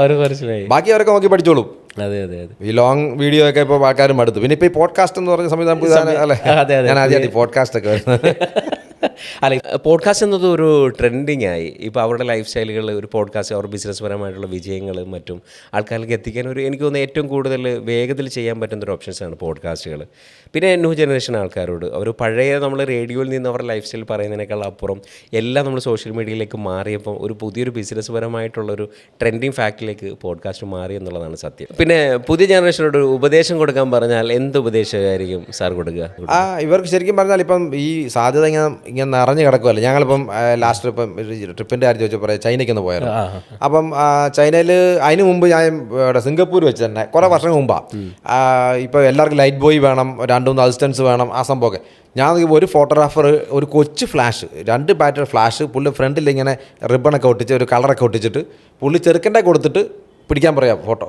Speaker 2: ബാക്കി അവരൊക്കെ നോക്കി പഠിച്ചോളും.
Speaker 1: അതെ.
Speaker 2: ഈ ലോങ് വീഡിയോ ഒക്കെ ഇപ്പോൾ ആൾക്കാരും അടുത്തു. പിന്നെ ഇപ്പൊ ഈ പോഡ്കാസ്റ്റ് എന്ന് പറഞ്ഞ സംവിധാനം അല്ലേ, ഞാൻ ആദ്യമായിട്ട് പോഡ്കാസ്റ്റ് ഒക്കെ
Speaker 1: അല്ല, പോഡ്കാസ്റ്റ് എന്നത് ഒരു ട്രെൻഡിങ് ആയി. ഇപ്പോൾ അവരുടെ ലൈഫ് സ്റ്റൈലുകൾ, ഒരു പോഡ്കാസ്റ്റ് അവർ ബിസിനസ് പരമായിട്ടുള്ള വിജയങ്ങളും മറ്റും ആൾക്കാർക്ക് എത്തിക്കാൻ എനിക്ക് തോന്നുന്നു ഏറ്റവും കൂടുതൽ വേഗത്തിൽ ചെയ്യാൻ പറ്റുന്നൊരു ഓപ്ഷൻസാണ് പോഡ്കാസ്റ്റുകൾ. പിന്നെ ന്യൂ ജനറേഷൻ ആൾക്കാരോട് അവർ പഴയ നമ്മൾ റേഡിയോയിൽ നിന്ന് അവരുടെ ലൈഫ് സ്റ്റൈൽ പറയുന്നതിനേക്കാൾ അപ്പുറം എല്ലാം നമ്മൾ സോഷ്യൽ മീഡിയയിലേക്ക് മാറിയപ്പോൾ ഒരു പുതിയൊരു ബിസിനസ് പരമായിട്ടുള്ളൊരു ട്രെൻഡിങ് ഫാക്ടിലേക്ക് പോഡ്കാസ്റ്റ് മാറി എന്നുള്ളതാണ് സത്യം. പിന്നെ പുതിയ ജനറേഷനോട് ഉപദേശം കൊടുക്കാൻ പറഞ്ഞാൽ എന്ത് ഉപദേശമായിരിക്കും സാർ കൊടുക്കുക?
Speaker 2: ഇവർക്ക് ശരിക്കും പറഞ്ഞാൽ ഇപ്പം ഈ സാധ്യത ഇങ്ങനെ നിറഞ്ഞു കിടക്കുമല്ലോ. ഞങ്ങളിപ്പം ലാസ്റ്റ് ട്രിപ്പിൻ്റെ കാര്യം ചോദിച്ചപ്പോൾ ചൈനയ്ക്കൊന്ന് പോയായിരുന്നു. അപ്പം ചൈനയിൽ അതിന് മുമ്പ് ഞാൻ ഇവിടെ സിംഗപ്പൂർ വെച്ച് തന്നെ കുറേ വർഷം മുമ്പാണ്. ഇപ്പോൾ എല്ലാവർക്കും ലൈറ്റ് ബോയ് വേണം, 2-3 അസിസ്റ്റൻസ് വേണം, ആ സംഭവമൊക്കെ. ഞാൻ ഒരു ഫോട്ടോഗ്രാഫർ ഒരു കൊച്ചു ഫ്ലാഷ്, 2 ബാറ്ററി ഫ്ലാഷ് പുള്ളി ഫ്രണ്ടിൽ ഇങ്ങനെ റിബണൊക്കെ ഒട്ടിച്ച് ഒരു കളറൊക്കെ ഒട്ടിച്ചിട്ട് പുള്ളി ചെറുക്കൻ്റെ കൊടുത്തിട്ട് പിടിക്കാൻ പറയാം ഫോട്ടോ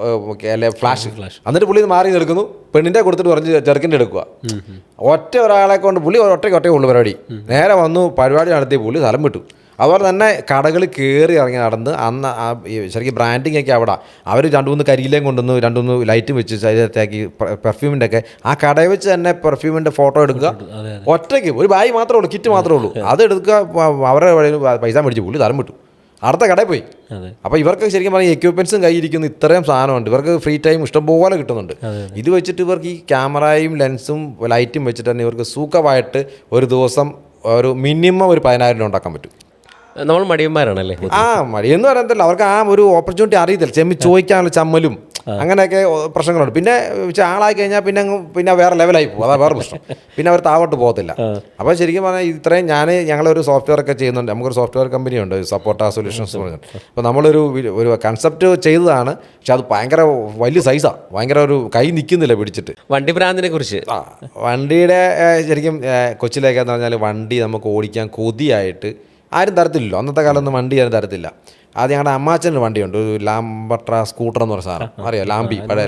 Speaker 2: അല്ലെ ഫ്ലാഷ്. എന്നിട്ട് പുള്ളി മാറി നിൽക്കുന്നു, പെണ്ണിൻ്റെ കൊടുത്തിട്ട് പറഞ്ഞ് ചെറുക്കൻ്റെ എടുക്കുക. ഒരാളെ കൊണ്ട് പുള്ളി ഒറ്റയ്ക്ക് ഉള്ളു പരിപാടി. നേരെ വന്നു പരിപാടി നടത്തി പുള്ളി സ്ഥലം വിട്ടു. അതുപോലെ തന്നെ കടകൾ കയറി ഇറങ്ങി നടന്ന് അന്ന് ശരിക്കും ബ്രാൻഡിങ് ഒക്കെ അവിടെ അവർ 2-3 കരിയിലേയും കൊണ്ടുവന്ന് 2-3 ലൈറ്റും വെച്ച് ശരീരത്താക്കി പെർഫ്യൂമിൻ്റെ ഒക്കെ ആ കടയിൽ വെച്ച് തന്നെ പെർഫ്യൂമിൻ്റെ ഫോട്ടോ എടുക്കുക. ഒറ്റയ്ക്ക് ഒരു ബാഗ് മാത്രമേ ഉള്ളൂ, കിറ്റ് മാത്രമേ ഉള്ളൂ. അത് എടുക്കുക, അവരുടെ പൈസ മേടിച്ച് പുള്ളി സ്ഥലം വിട്ടു, അടുത്ത കടയിൽ പോയി. അപ്പോൾ ഇവർക്ക് ശരിക്കും പറഞ്ഞാൽ എക്യുപ്മെൻസും കയ്യിരിക്കുന്ന ഇത്രയും സാധനമുണ്ട്, ഇവർക്ക് ഫ്രീ ടൈം ഇഷ്ടംപോലെ കിട്ടുന്നുണ്ട്. ഇത് വെച്ചിട്ട് ഇവർക്ക് ഈ ക്യാമറയും ലെൻസും ലൈറ്റും വെച്ചിട്ട് തന്നെ ഇവർക്ക് സുഖമായിട്ട് ഒരു ദിവസം ഒരു മിനിമം ഒരു 10,000 രൂപ ഉണ്ടാക്കാൻ പറ്റും.
Speaker 1: നമ്മൾ മടിയന്മാരാണല്ലേ?
Speaker 2: മടിയെന്ന് പറയുന്നില്ല, അവർക്ക് ആ ഒരു ഓപ്പർച്യൂണിറ്റി അറിയത്തില്ല. ചെമ്മി ചോദിക്കാനുള്ള ചമ്മലും അങ്ങനെയൊക്കെ പ്രശ്നങ്ങളുണ്ട്. പിന്നെ ആളായി കഴിഞ്ഞാൽ പിന്നെ വേറെ ലെവലായി പോകും, അതാ വേറെ പ്രശ്നം. പിന്നെ അവർ താവോട്ട് പോകത്തില്ല. അപ്പോൾ ശരിക്കും പറഞ്ഞാൽ ഇത്രയും ഞങ്ങളൊരു സോഫ്റ്റ്വെയർ ഒക്കെ ചെയ്യുന്നുണ്ട്. നമുക്കൊരു സോഫ്റ്റ്വെയർ കമ്പനിയുണ്ട്, സപ്പോർട്ട സൊല്യൂഷൻസ് പറഞ്ഞിട്ട്. അപ്പോൾ നമ്മളൊരു കൺസെപ്റ്റ് ചെയ്തതാണ്, പക്ഷെ അത് ഭയങ്കര വലിയ സൈസാണ്, ഭയങ്കര ഒരു കൈ നിൽക്കുന്നില്ല പിടിച്ചിട്ട്.
Speaker 1: വണ്ടി ഭ്രാന്തിനെ കുറിച്ച്
Speaker 2: വണ്ടിയുടെ ശരിക്കും കൊച്ചിലേക്കെന്ന് പറഞ്ഞാൽ വണ്ടി നമുക്ക് ഓടിക്കാൻ കൊതിയായിട്ട് ആരും തരത്തില്ലല്ലോ. അന്നത്തെ കാലത്തൊന്നും വണ്ടി ആരും തരത്തില്ല. അത് ഞങ്ങളുടെ അമ്മാച്ചൻ്റെ വണ്ടിയുണ്ട്, ഒരു ലാംബട്ര സ്കൂട്ടർ എന്ന് പറഞ്ഞ സാധനം അറിയാം.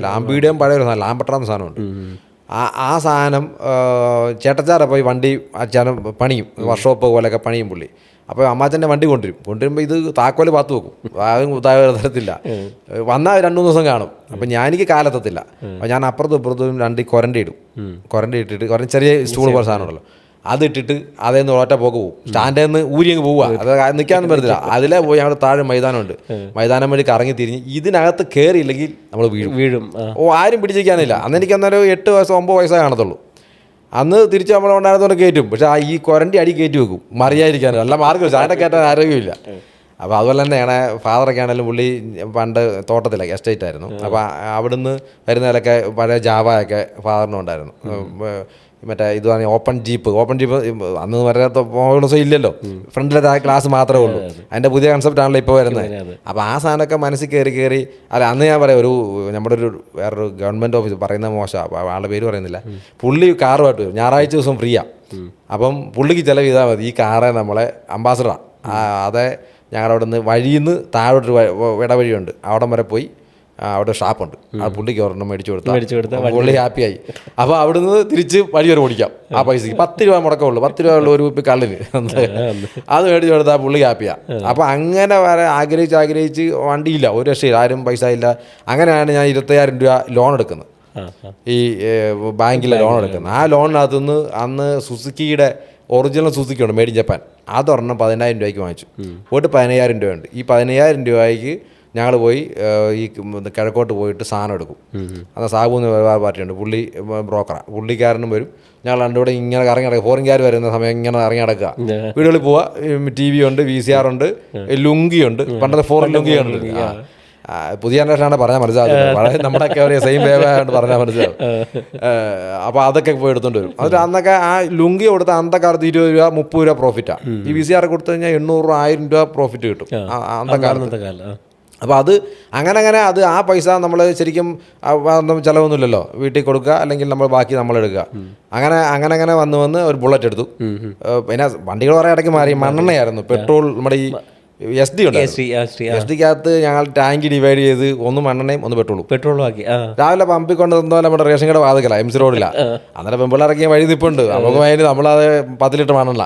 Speaker 2: ലാംബിയുടെയും പഴയ ഒരു സാധനം ലാംബട്ര എന്ന സാധനമുണ്ട്. ആ സാധനം ചേട്ടച്ചാരെ പോയി വണ്ടി അച്ഛനും പണിയും, വർക്ക്ഷോപ്പ് പോലെയൊക്കെ പണിയും പുള്ളി. അപ്പോൾ അമ്മാച്ചൻ്റെ വണ്ടി കൊണ്ടുവരുമ്പോൾ ഇത് താക്കോല് പാത്ത് വെക്കും, അതും തരത്തില്ല. വന്നാൽ 2-3 ദിവസം കാണും. അപ്പം എനിക്ക് കാലെത്തത്തില്ല. അപ്പോൾ ഞാൻ അപ്പുറത്തും ഇപ്പുറത്തും 2 കൊരണ്ട ഇട്ടിട്ട് ചെറിയ സ്റ്റൂൾ പോലെ സാധനമുണ്ടല്ലോ, അതിട്ടിട്ട് അതേ നിന്ന് ഒറ്റ പോക്ക് പോകും. സ്റ്റാൻഡിൽ നിന്ന് ഊരി അങ്ങ് പോവുക, അത് നിൽക്കാനൊന്നും പറ്റത്തില്ല. അതിലേ പോയി ഞങ്ങൾ താഴെ മൈതാനമുണ്ട്, മൈതാനം വഴി കറങ്ങി തിരിഞ്ഞ് ഇതിനകത്ത് കയറിയില്ലെങ്കിൽ നമ്മൾ വീഴും. ആരും പിടിച്ചിരിക്കാനില്ല. അന്ന് എനിക്ക് അന്നൊരു 8 വയസ്സോ 9 വയസ്സേ കാണത്തുള്ളൂ. അന്ന് തിരിച്ച് നമ്മളുണ്ടായിരുന്നോണ്ട് കയറ്റും, പക്ഷേ ഈ കൊരണ്ടി അടി കയറ്റി വെക്കും മറിയാതിരിക്കാനും. അല്ല മാർഗ്ഗം ചാണ്ട കയറ്റാൻ ആരോഗ്യമില്ല. അപ്പോൾ അതുപോലെ തന്നെയാണ് ഫാദറൊക്കെ ആണെങ്കിലും പുള്ളി പണ്ട് തോട്ടത്തിലൊക്കെ എസ്റ്റേറ്റ് ആയിരുന്നു. അപ്പോൾ അവിടുന്ന് വരുന്നതിലൊക്കെ പഴയ ജാവയൊക്കെ ഫാദറിനും മറ്റേ ഇത് പറഞ്ഞാൽ ഓപ്പൺ ജീപ്പ് അന്ന് വരാത്ത ദിവസം ഇല്ലല്ലോ, ഫ്രണ്ടിലെ ക്ലാസ് മാത്രമേ ഉള്ളൂ. അതിൻ്റെ പുതിയ കൺസെപ്റ്റ് ആണല്ലോ ഇപ്പോൾ വരുന്നത്. അപ്പോൾ ആ സാധനമൊക്കെ മനസ്സിൽ കയറി അല്ല അന്ന് ഞാൻ പറയാം, നമ്മുടെ വേറൊരു ഗവൺമെൻറ് ഓഫീസ് പറയുന്ന മോശം, അപ്പോൾ ആളുടെ പേര് പറയുന്നില്ല, പുള്ളി കാറുമായിട്ട് വരും, ഞായറാഴ്ച ദിവസം ഫ്രീയാണ്. അപ്പം പുള്ളിക്ക് ചിലവ് ചെയ്താൽ മതി. ഈ കാറ് നമ്മളെ അംബാസഡറാണ്. അതെ, ഞങ്ങളുടെ അവിടെ നിന്ന് വഴിയിൽ നിന്ന് താഴോട്ടൊരു ഇടവഴിയുണ്ട്, അവിടം വരെ പോയി അവിടെ ഷാപ്പുണ്ട്, ആ പുള്ളിക്ക് ഒരെണ്ണം മേടിച്ചു കൊടുത്താൽ പുള്ളി ഹാപ്പിയായി. അപ്പോൾ അവിടുന്ന് തിരിച്ച് വഴി വരെ ഓടിക്കാം. ആ പൈസക്ക് 10 രൂപ മുടക്കമുള്ളൂ, 10 രൂപ ഉള്ളൂ ഒരു കുപ്പി കള്ളിന്, അത് മേടിച്ചു കൊടുത്താൽ പുള്ളി ഹാപ്പിയാണ്. അപ്പോൾ അങ്ങനെ വരെ ആഗ്രഹിച്ച് വണ്ടിയില്ല, ഒരു രക്ഷയില്ല, ആരും പൈസ ഇല്ല. അങ്ങനെയാണ് ഞാൻ 25,000 രൂപ ലോൺ എടുക്കുന്നത്, ഈ ബാങ്കിലെ ലോൺ എടുക്കുന്നത്. ആ ലോണിനകത്തുനിന്ന് അന്ന് സുസുക്കിയുടെ ഒറിജിനൽ സുസുക്കി ഉണ്ട്, മെയ്ഡ് ഇൻ ജപ്പാൻ, അതൊരെണ്ണം 10,000 രൂപയ്ക്ക് വാങ്ങിച്ചു. പോയിട്ട് 15,000 രൂപയുണ്ട്. ഈ 15,000 രൂപയ്ക്ക് ഞങ്ങൾ പോയി ഈ കിഴക്കോട്ട് പോയിട്ട് സാധനം എടുക്കും. അന്ന് സാബു എന്ന് വേറെ പാർട്ടിയുണ്ട്, പുള്ളി ബ്രോക്കറാണ്, പുള്ളിക്കാരനും വരും. ഞങ്ങൾ രണ്ടുകൂടെ ഇങ്ങനെ ഇറങ്ങി നടക്കുക, ഫോറിൻകാർ വരുന്ന സമയം ഇങ്ങനെ ഇറങ്ങി നടക്കുക, വീടുകളിൽ പോവുക. TV ഉണ്ട്, VCR ഉണ്ട്, ലുങ്കിയുണ്ട്, പണ്ടത്തെ ഫോറിൻ ലുങ്കിയുണ്ട്. പുതിയ ജനറേഷനാണ് പറഞ്ഞാൽ മനസ്സിലാകുന്നത്, നമ്മുടെയൊക്കെ ഒരു സെയിം വേവായിട്ട് പറഞ്ഞാൽ മനസ്സിലാവും. അപ്പോൾ അതൊക്കെ പോയി എടുത്തുകൊണ്ട് വരും. അതിൽ അന്നൊക്കെ ആ ലുങ്കി കൊടുത്ത അന്നത്തെ കാലത്ത് 20 രൂപ 30 രൂപ പ്രോഫിറ്റാണ്. ഈ VCR കൊടുത്തു കഴിഞ്ഞാൽ 800-1000 രൂപ പ്രോഫിറ്റ് കിട്ടും അന്നത്തെ കാലത്ത്. അപ്പോൾ അത് അങ്ങനെ അത് ആ പൈസ നമ്മൾ ശരിക്കും ചിലവൊന്നുമില്ലല്ലോ, വീട്ടിൽ കൊടുക്കുക, അല്ലെങ്കിൽ നമ്മൾ ബാക്കി നമ്മളെടുക്കുക. അങ്ങനെ വന്ന് ഒരു ബുള്ളറ്റ് എടുത്തു. പിന്നെ വണ്ടികൾ കുറേ ഇടയ്ക്ക് മാറി. മണ്ണെണ്ണയായിരുന്നു, പെട്രോൾ നമ്മുടെ ഈ SD ഉണ്ട്. SD-കകത്ത് ഞങ്ങൾ ടാങ്ക് ഡിവൈഡ് ചെയ്ത് ഒന്ന് മണ്ണെണ്ണയും ഒന്ന് പെട്രോളും ആക്കി. രാവിലെ പമ്പിൽ കൊണ്ട് തന്നോ നമ്മുടെ റേഷൻ കട വാതിക്കല MC റോഡില്ല. അന്നേരം പെമ്പിളിറങ്ങിയ വഴി നിൽപ്പുണ്ട്. നമുക്ക് അതിന് നമ്മളത് 10 ലിറ്റർ മണ്ണെണ്ണ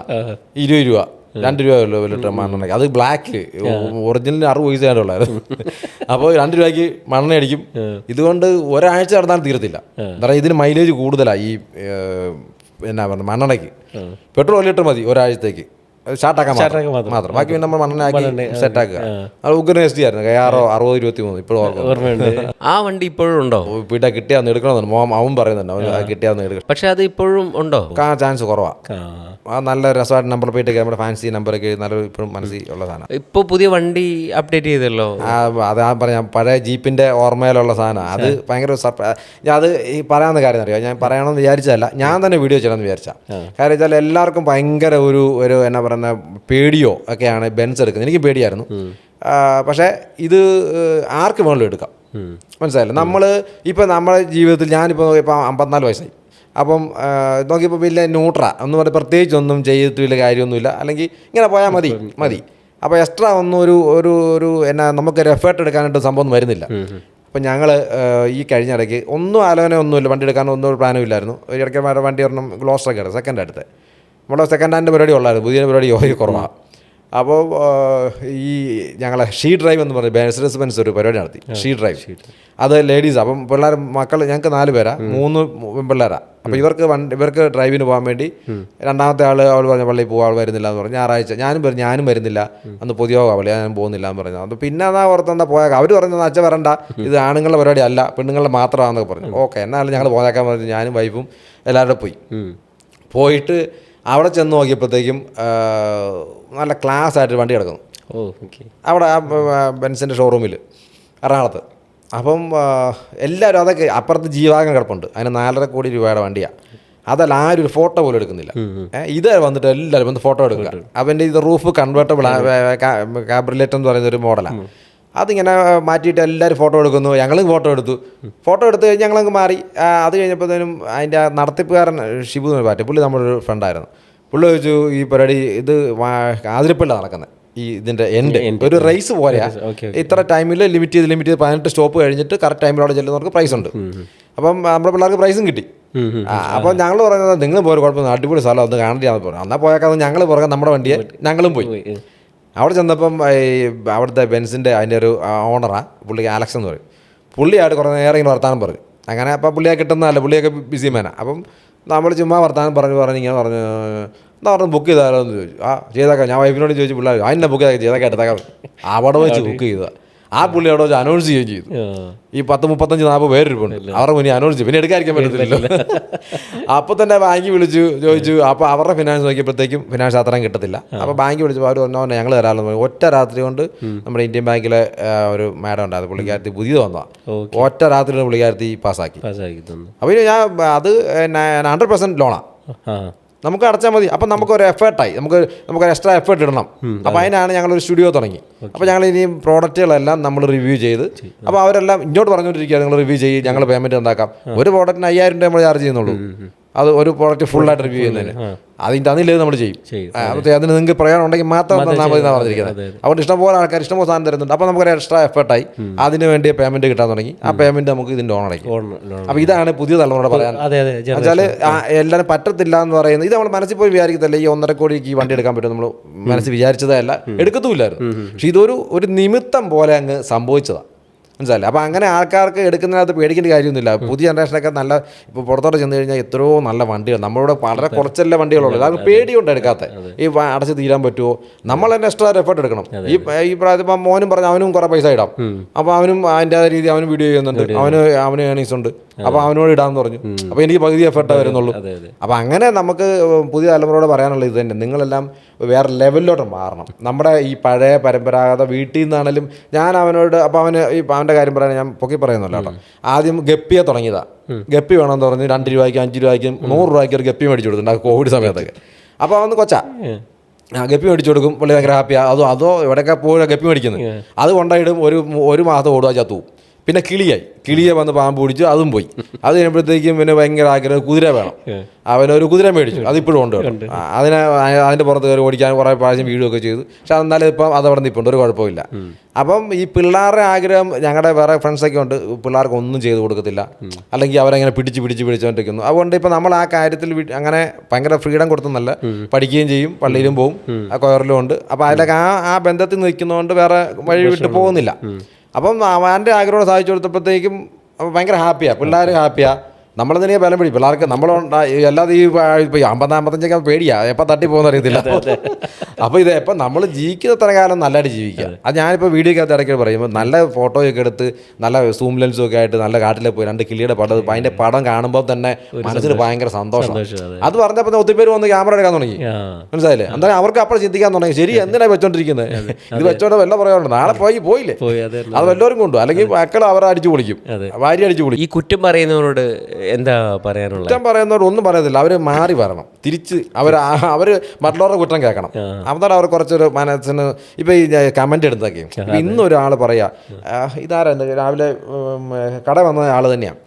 Speaker 2: 20 രൂപ 2 രൂപയല്ലോ ലിറ്റർ മണ്ണെണ്ണയ്ക്ക്. അത് ബ്ലാക്ക്, ഒറിജിനൽ 60 പൈസ ആയിട്ടുള്ളായിരുന്നു. അപ്പോൾ 2 രൂപയ്ക്ക് മണ്ണെണ്ണ അടിക്കും. ഇതുകൊണ്ട് ഒരാഴ്ച നടന്നാൽ തീരത്തില്ല. എന്താ പറയുക, ഇതിന് മൈലേജ് കൂടുതലാണ് ഈ എന്നാ പറയുക മണ്ണെണ്ണയ്ക്ക്. പെട്രോൾ 1 ലിറ്റർ മതി ഒരാഴ്ചത്തേക്ക് സ്റ്റാർട്ടാക്കാൻ മാത്രം. ബാക്കി പിന്നെ നമ്മൾ മണ്ണെണ്ണാക്കി സെറ്റാക്കുക. അത് ഉഗ്രൻ SD ആയിരുന്നു, KR 6023 ഇപ്പോഴും ഓർമ്മ.
Speaker 1: ആ വണ്ടി ഇപ്പോഴും ഉണ്ടോ?
Speaker 2: ഇവിടെ കിട്ടിയാന്ന് എടുക്കണമെന്ന് അവൻ പറയുന്നുണ്ട്, അവൻ കിട്ടിയാന്ന് എടുക്കണം.
Speaker 1: പക്ഷെ അത് ഇപ്പോഴും ഉണ്ടോ?
Speaker 2: ചാൻസ് കുറവാണ്. ആ നല്ല രസമായിട്ട് നമ്പർ പ്ലേറ്റ് ഒക്കെ നമ്മുടെ ഫാൻസി നമ്പറൊക്കെ നല്ല ഇപ്പോഴും മനസ്സിൽ ഉള്ള സാധനം.
Speaker 1: ഇപ്പോൾ പുതിയ വണ്ടി അപ്ഡേറ്റ് ചെയ്തല്ലോ.
Speaker 2: അത് ഞാൻ പറയാം, പഴയ ജീപ്പിൻ്റെ ഓർമ്മയിലുള്ള സാധനം. അത് ഭയങ്കര അത് ഈ പറയാവുന്ന കാര്യം അറിയാം. ഞാൻ പറയണമെന്ന് വിചാരിച്ചതല്ല, ഞാൻ തന്നെ വീഡിയോ ചെയ്യണമെന്ന് വിചാരിച്ചാൽ. കാര്യം വെച്ചാൽ എല്ലാവർക്കും ഭയങ്കര ഒരു എന്നാ പറയുന്ന പേടിയോ ഒക്കെയാണ് ബെൻസ് എടുക്കുന്നത്. എനിക്ക് പേടിയായിരുന്നു. പക്ഷേ ഇത് ആർക്ക് വേണമെങ്കിലും എടുക്കാം, മനസ്സിലായില്ല. ഇപ്പം നമ്മുടെ ജീവിതത്തിൽ ഇപ്പം 54 വയസ്സായി. അപ്പം നോക്കിയപ്പോൾ വലിയ എന്ന് പറഞ്ഞാൽ പ്രത്യേകിച്ചൊന്നും ചെയ്തിട്ട് കാര്യമൊന്നുമില്ല, അല്ലെങ്കിൽ ഇങ്ങനെ പോയാൽ മതി. അപ്പോൾ എക്സ്ട്രാ ഒന്നും ഒരു എന്നാ നമുക്കൊരു എഫേർട്ട് എടുക്കാനായിട്ട് സംഭവം ഒന്നും വരുന്നില്ല. അപ്പം ഞങ്ങൾ ഈ കഴിഞ്ഞ ഇടയ്ക്ക് ഒന്നും ആലോചനയൊന്നുമില്ല, വണ്ടി എടുക്കാനൊന്നും ഒരു പ്ലാനും ഇല്ലായിരുന്നു. ഒരു ഇടയ്ക്ക് വണ്ടി ഒരെണ്ണം ഗ്ലോസ്റ്ററൊക്കെ എടുത്ത് സെക്കൻഡ് അടുത്ത് നമ്മുടെ സെക്കൻഡ് ഹാൻഡ് പരിപാടി ഉള്ളായിരുന്നു, പുതിയ പരിപാടി കുറവാണ്. അപ്പോൾ ഈ ഞങ്ങളെ ഡ്രൈവ് എന്ന് പറഞ്ഞ് Mercedes-Benz ഒരു പരിപാടി നടത്തി, ഡ്രൈവ്. അത് ലേഡീസ്. അപ്പം മക്കൾ ഞങ്ങൾക്ക് 4 പേരാ, 3 പെൺപിള്ളേരാണ്. അപ്പോൾ ഇവർക്ക് ഡ്രൈവിന് പോകാൻ വേണ്ടി രണ്ടാമത്തെ അവൾ പറഞ്ഞ പള്ളിയിൽ പോകാൻ വരുന്നില്ല എന്ന് പറഞ്ഞു. ഞായറാഴ്ച ഞാനും വരുന്നില്ല, അന്ന് പൊതുയോഗ പള്ളി, ഞാൻ പോകുന്നില്ല എന്ന് പറഞ്ഞു. അപ്പോൾ പിന്നെ അതാ ഓർത്തെന്താ പോയാൽ അവർ പറഞ്ഞു, അച്ഛൻ വരണ്ട, ഇത് ആണുങ്ങളുടെ പരിപാടി അല്ല, പെണ്ണുങ്ങളുടെ മാത്രമാണെന്നൊക്കെ പറഞ്ഞു. ഓക്കെ, എന്നാലും ഞങ്ങൾ പോയാക്കാൻ പറഞ്ഞു. ഞാനും വൈഫും എല്ലാവരും പോയിട്ട് അവിടെ ചെന്ന് നോക്കിയപ്പോഴത്തേക്കും നല്ല ക്ലാസ് ആയിട്ട് വണ്ടി കിടക്കുന്നു അവിടെ ആ ബെൻസിൻ്റെ ഷോറൂമിൽ എറണാകുളത്ത്. അപ്പം എല്ലാവരും അതൊക്കെ അപ്പുറത്ത് ജീവാഗം കിടപ്പുണ്ട്, അതിന് 4.5 കോടി രൂപയുടെ വണ്ടിയാണ്. അതല്ല, ആരും ഒരു ഫോട്ടോ പോലും എടുക്കുന്നില്ല. ഇത് വന്നിട്ട് എല്ലാവരും വന്ന് ഫോട്ടോ എടുക്കുക. അവൻ്റെ ഇത് റൂഫ് കൺവേർട്ടബിൾ കാബ്രിലേറ്റ് എന്ന് പറയുന്ന ഒരു മോഡലാണ്. അതിങ്ങനെ മാറ്റിയിട്ട് എല്ലാവരും ഫോട്ടോ എടുക്കുന്നു. ഞങ്ങളും ഫോട്ടോ എടുത്ത് കഴിഞ്ഞ് ഞങ്ങളങ്ങ് മാറി. അത് കഴിഞ്ഞപ്പോഴത്തേനും അതിൻ്റെ നടത്തിപ്പുകാരൻ ഷിബു എന്ന് പാറ്റി, പുള്ളി നമ്മുടെ ഒരു ഫ്രണ്ടായിരുന്നു. പുള്ളി ചോദിച്ചു, ഈ പരിപാടി ഇത് ആതിരപ്പള്ളിയാണ് നടക്കുന്നത്, ഈ ഇതിൻ്റെ ഒരു റേസ് പോലെയാണ്. ഇത്ര ടൈമിൽ ലിമിറ്റ് ചെയ്ത് 18 സ്റ്റോപ്പ് കഴിഞ്ഞിട്ട് കറക്റ്റ് ടൈമിൽ അവിടെ ചെല്ലുന്നവർക്ക് പ്രൈസ് ഉണ്ട്. അപ്പം നമ്മുടെ പിള്ളേർക്ക് പ്രൈസും കിട്ടി. അപ്പോൾ ഞങ്ങൾ പറയുന്നത് നിങ്ങൾ പോലും കുഴപ്പമൊന്നും അടിപൊളി സ്ഥലം ഒന്ന് കാണേണ്ടിയാന്ന് പറഞ്ഞു. എന്നാൽ പോയേക്കാന്ന് ഞങ്ങൾ പുറകെ നമ്മുടെ വണ്ടിയെ ഞങ്ങളും പോയി. അവിടെ ചെന്നപ്പം അവിടുത്തെ ബെൻസിൻ്റെ അതിൻ്റെ ഒരു ഓണറാണ് പുള്ളി, ആലക്സ് എന്ന് പറയും. പുള്ളിയായിട്ട് കുറേ നേരം ഇങ്ങനെ വർത്താനം പറഞ്ഞു. അങ്ങനെ അപ്പം പുള്ളിയെ കിട്ടുന്നതല്ല, പുള്ളിയൊക്കെ ബിസി മാനാണ്. അപ്പം നമ്മൾ ചുമ്മാ വർത്താനം പറഞ്ഞ് ഇങ്ങനെ പറഞ്ഞു എന്താ പറഞ്ഞു ബുക്ക് ചെയ്താലോ എന്ന് ചോദിച്ചു. ചെയ്തേക്കാം. ഞാൻ വൈഫിനോട് ചോദിച്ചു പിള്ളേർ അതിനെ ബുക്ക് ചെയ്തേക്കാം എടുത്തേക്കാം. അവിടെ വെച്ച് ബുക്ക് ചെയ്തതാണ്. ആ പുള്ളി അവിടെ വെച്ച് അനൗൺസ് ചെയ്യുകയും ചെയ്തു. ഈ 10-35-40 പേരിപ്പുണ്ട്. അവരുടെ മുന്നേ അനൗൺസ് ചെയ്യും, പിന്നെ എടുക്കാതിരിക്കാൻ പറ്റത്തില്ലല്ലോ. അപ്പോൾ തന്നെ ബാങ്കിൽ വിളിച്ചു ചോദിച്ചു. അപ്പോൾ അവരുടെ ഫിനാൻസ് നോക്കിയപ്പോഴത്തേക്കും ഫിനാൻസ് അത്രയും കിട്ടത്തില്ല. അപ്പോൾ ബാങ്കിൽ വിളിച്ചു അവർ പറഞ്ഞാൽ ഞങ്ങൾ തരാമെന്ന് പറഞ്ഞു. ഒറ്റ രാത്രി കൊണ്ട് നമ്മുടെ ഇന്ത്യൻ ബാങ്കിലെ ഒരു മാഡം ഉണ്ടായിരുന്നു, പുള്ളിക്കാരത്തി പുതിയത് വന്നതാണ്. ഒറ്റ രാത്രി പുള്ളിക്കാരത്തി പാസ്സാക്കി. അപ്പോൾ ഞാൻ അത് 100% ലോണാണ്, നമുക്ക് അടച്ചാൽ മതി. അപ്പം നമുക്കൊരു എഫേർട്ടായി, നമുക്കൊരു എക്സ്ട്രാ എഫേർട്ട് ഇടണം. അപ്പോൾ അതിനാണ് ഞങ്ങളൊരു സ്റ്റുഡിയോ തുടങ്ങി. അപ്പോൾ ഞങ്ങൾ ഇനിയും പ്രോഡക്റ്റുകളെല്ലാം നമ്മൾ റിവ്യൂ ചെയ്ത്, അപ്പോൾ അവരെല്ലാം ഇങ്ങോട്ട് പറഞ്ഞുകൊണ്ടിരിക്കുക നിങ്ങൾ റിവ്യൂ ചെയ്യും, ഞങ്ങൾ പേയ്മെൻറ്റ് ഉണ്ടാക്കാം. ഒരു പ്രോഡക്റ്റിന് 5000 രൂപ നമ്മൾ ചാർജ് ചെയ്യുന്നുള്ളൂ. അത് ഒരു പ്രോഡക്റ്റ് ഫുള്ളായിട്ട് റിവ്യൂ ചെയ്യുന്നതിന് അതിൻ്റെ അതിലേക്ക് നമ്മൾ ചെയ്യും. അപ്പോൾ അതിന് നിങ്ങൾക്ക് പ്രയോജനം ഉണ്ടെങ്കിൽ മാത്രം തന്നാൽ മതി എന്നാണ് പറഞ്ഞിരിക്കുന്നത്. അതുകൊണ്ട് ഇഷ്ടംപോലെ ആൾക്കാർ ഇഷ്ടംപോലെ സാധനം തരുന്നുണ്ട്. അപ്പോൾ നമുക്കൊരു എക്സ്ട്രാ എഫേർട്ടായി അതിന് വേണ്ടി പേയ്മെൻറ്റ് കിട്ടാൻ തുടങ്ങി. ആ പേയ്മെൻറ്റ് നമുക്ക് ഇതിൻ്റെ ഓൺ അടയ്ക്കും. അപ്പോൾ ഇതാണ് പുതിയ തലമുറ പറയാൻ വെച്ചാൽ എല്ലാവരും പറ്റത്തില്ല എന്ന് പറയുന്നത്. ഇത് നമ്മൾ മനസ്സിൽ പോയി വിചാരിക്കത്തില്ല ഈ 1.5 കോടിക്ക് ഈ വണ്ടി എടുക്കാൻ പറ്റും, നമ്മൾ മനസ്സിൽ വിചാരിച്ചതല്ല, എടുക്കത്തുമില്ലായിരുന്നു. പക്ഷേ ഇതൊരു നിമിത്തം പോലെ അങ്ങ് സംഭവിച്ചതാണ്, മനസ്സിലായില്ലേ? അപ്പോൾ അങ്ങനെ ആൾക്കാർക്ക് എടുക്കുന്നതിനകത്ത് പേടിക്കേണ്ട കാര്യമൊന്നുമില്ല. പുതിയ ജനറേഷനൊക്കെ നല്ല ഇപ്പോൾ പുറത്തോട്ട് ചെന്ന് കഴിഞ്ഞാൽ എത്രയോ നല്ല വണ്ടികൾ, നമ്മളിവിടെ വളരെ കുറച്ചല്ല വണ്ടികളുള്ളൂ. അത് പേടിയുണ്ട് എടുക്കാത്ത. ഈ അടച്ച് തീരാൻ പറ്റുമോ, നമ്മൾ തന്നെ എക്സ്ട്രാ എഫേർട്ട് എടുക്കണം. ഈ പ്രായത്തിൽ ഇപ്പം മോനും പറഞ്ഞാൽ അവനും കുറേ പൈസ ഇടാം. അപ്പോൾ അവനും അതിൻ്റെ രീതി അവനും വീഡിയോ ചെയ്യുന്നുണ്ട്, അവന് ഏണിങ്സ് ഉണ്ട്. അപ്പോൾ അവനോട് ഇടാമെന്ന് പറഞ്ഞു. അപ്പോൾ എനിക്ക് പകുതി എഫേർട്ടേ വരുന്നുള്ളൂ. അപ്പോൾ അങ്ങനെ നമുക്ക് പുതിയ തലമുറയോട് പറയാനുള്ളത് ഇത് തന്നെ, നിങ്ങളെല്ലാം വേറെ ലെവലിലോട്ട് മാറണം. നമ്മുടെ ഈ പഴയ പരമ്പരാഗത വീട്ടിൽ നിന്നാണെങ്കിലും ഞാൻ അവനോട്, അപ്പോൾ അവൻ്റെ കാര്യം പറയാൻ ഞാൻ പൊക്കി പറയുന്നില്ല കേട്ടോ. ആദ്യം ഗപ്പിയെ തുടങ്ങിയതാണ്. ഗപ്പി വേണമെന്ന് പറഞ്ഞ് 2 രൂപയ്ക്കും 5 രൂപയ്ക്കും 100 രൂപയ്ക്ക് ഒരു ഗപ്പി മേടിച്ചു കൊടുത്തിട്ടുണ്ട് കോവിഡ് സമയത്തൊക്കെ. അപ്പോൾ അവന്ന് കൊച്ചാ ഗപ്പി മേടിച്ചു കൊടുക്കും, പുള്ളി ഭയങ്കര ഹാപ്പിയാണ്. അതോ എവിടെയൊക്കെ പോയി ഗപ്പി മേടിക്കുന്നത്, അത് കൊണ്ടായിടും. ഒരു മാസം ഓടുക ചത്തുവും. പിന്നെ കിളിയെ വന്ന് പാമ്പ് പിടിച്ചു, അതും പോയി. അത് കഴിയുമ്പോഴത്തേക്കും പിന്നെ ഭയങ്കര ആഗ്രഹം കുതിര വേണം. അവനൊരു കുതിര മേടിച്ചു, അതിപ്പോഴും ഉണ്ട്. അതിൻ്റെ പുറത്ത് കയറി ഓടിക്കാൻ കുറേ പ്രാവശ്യം വീഴുകയൊക്കെ ചെയ്തു. പക്ഷെ എന്നാലും ഇപ്പം അതവിടെ നിൽപ്പുണ്ട്, ഒരു കുഴപ്പമില്ല. അപ്പം ഈ പിള്ളേരുടെ ആഗ്രഹം, ഞങ്ങളുടെ വേറെ ഫ്രണ്ട്സൊക്കെ ഉണ്ട്, പിള്ളേർക്ക് ഒന്നും ചെയ്ത് കൊടുക്കത്തില്ല, അല്ലെങ്കിൽ അവരങ്ങനെ പിടിച്ചുകൊണ്ടിരിക്കുന്നു. അതുകൊണ്ട് ഇപ്പം നമ്മൾ ആ കാര്യത്തിൽ അങ്ങനെ ഭയങ്കര ഫ്രീഡം കൊടുത്തെന്നല്ല, പഠിക്കുകയും ചെയ്യും, പള്ളിയിലും പോവും, കൊയറിലും ഉണ്ട്. അപ്പോൾ അതിലൊക്കെ ആ ബന്ധത്തിൽ നിൽക്കുന്നതുകൊണ്ട് വേറെ വഴി വിട്ട് പോകുന്നില്ല. അപ്പം അവൻ്റെ ആഗ്രഹം സാധിച്ചു കൊടുത്തപ്പോഴത്തേക്കും ഭയങ്കര ഹാപ്പിയാണ്, പിള്ളേർ ഹാപ്പിയാണ്. നമ്മളതിനെ ബലം പിടിക്കും പിള്ളേർക്ക്. നമ്മൾ അല്ലാതെ ഈ ഇപ്പോൾ 50-55 പേടിയാണ്, എപ്പോൾ തട്ടി പോകുന്ന അറിയത്തില്ല. അപ്പോൾ ഇത് എപ്പം നമ്മൾ ജീവിക്കുന്നത്ര കാലം നല്ലതായിട്ട് ജീവിക്കുക. അത് ഞാനിപ്പോൾ വീഡിയോക്കകത്ത് ഇടയ്ക്ക് പറയുമ്പോൾ നല്ല ഫോട്ടോയൊക്കെ എടുത്ത് നല്ല സൂം ലെൻസും ഒക്കെ ആയിട്ട് നല്ല കാട്ടിലേക്ക് പോയി 2 കിളിയുടെ പടം, അതിൻ്റെ പടം കാണുമ്പോൾ തന്നെ മനസ്സിന് ഭയങ്കര സന്തോഷം. അത് പറഞ്ഞപ്പോൾ ഒത്തിരി പേര് വന്ന് ക്യാമറ എടുക്കാൻ തുടങ്ങി, മനസ്സിലായില്ലേ? എന്തായാലും അവർക്ക് അപ്പോൾ ചിന്തിക്കാൻ തുടങ്ങി, ശരി എന്തിനാണ് വെച്ചോണ്ടിരിക്കുന്നത്, ഇത് വെച്ചോണ്ട് വല്ല പറയാറുണ്ട്, നാളെ പോയില്ലേ, അത് വല്ലവരും കൊണ്ടു, അല്ലെങ്കിൽ മക്കൾ അവരെ അടിച്ചു പൊളിക്കും, ഭാര്യ അടിച്ചു പൊളിക്കും.
Speaker 1: ഈ കുറ്റം പറയുന്നവരോട് എന്താ പറയാനുള്ളത്?
Speaker 2: കുറ്റം പറയുന്നവർ ഒന്നും പറയത്തില്ല, അവർ മാറി വരണം. തിരിച്ച് അവർ മറ്റുള്ളവരുടെ കുറ്റം കേൾക്കണം. അതാണ് അവർ കുറച്ചൊരു മനസ്സിന്. ഇപ്പം ഈ കമൻ്റ് എടുത്തൊക്കെ ഇന്നൊരാൾ പറയാ, ഇതാരാ രാവിലെ കട വന്ന ആൾ തന്നെയാണ്,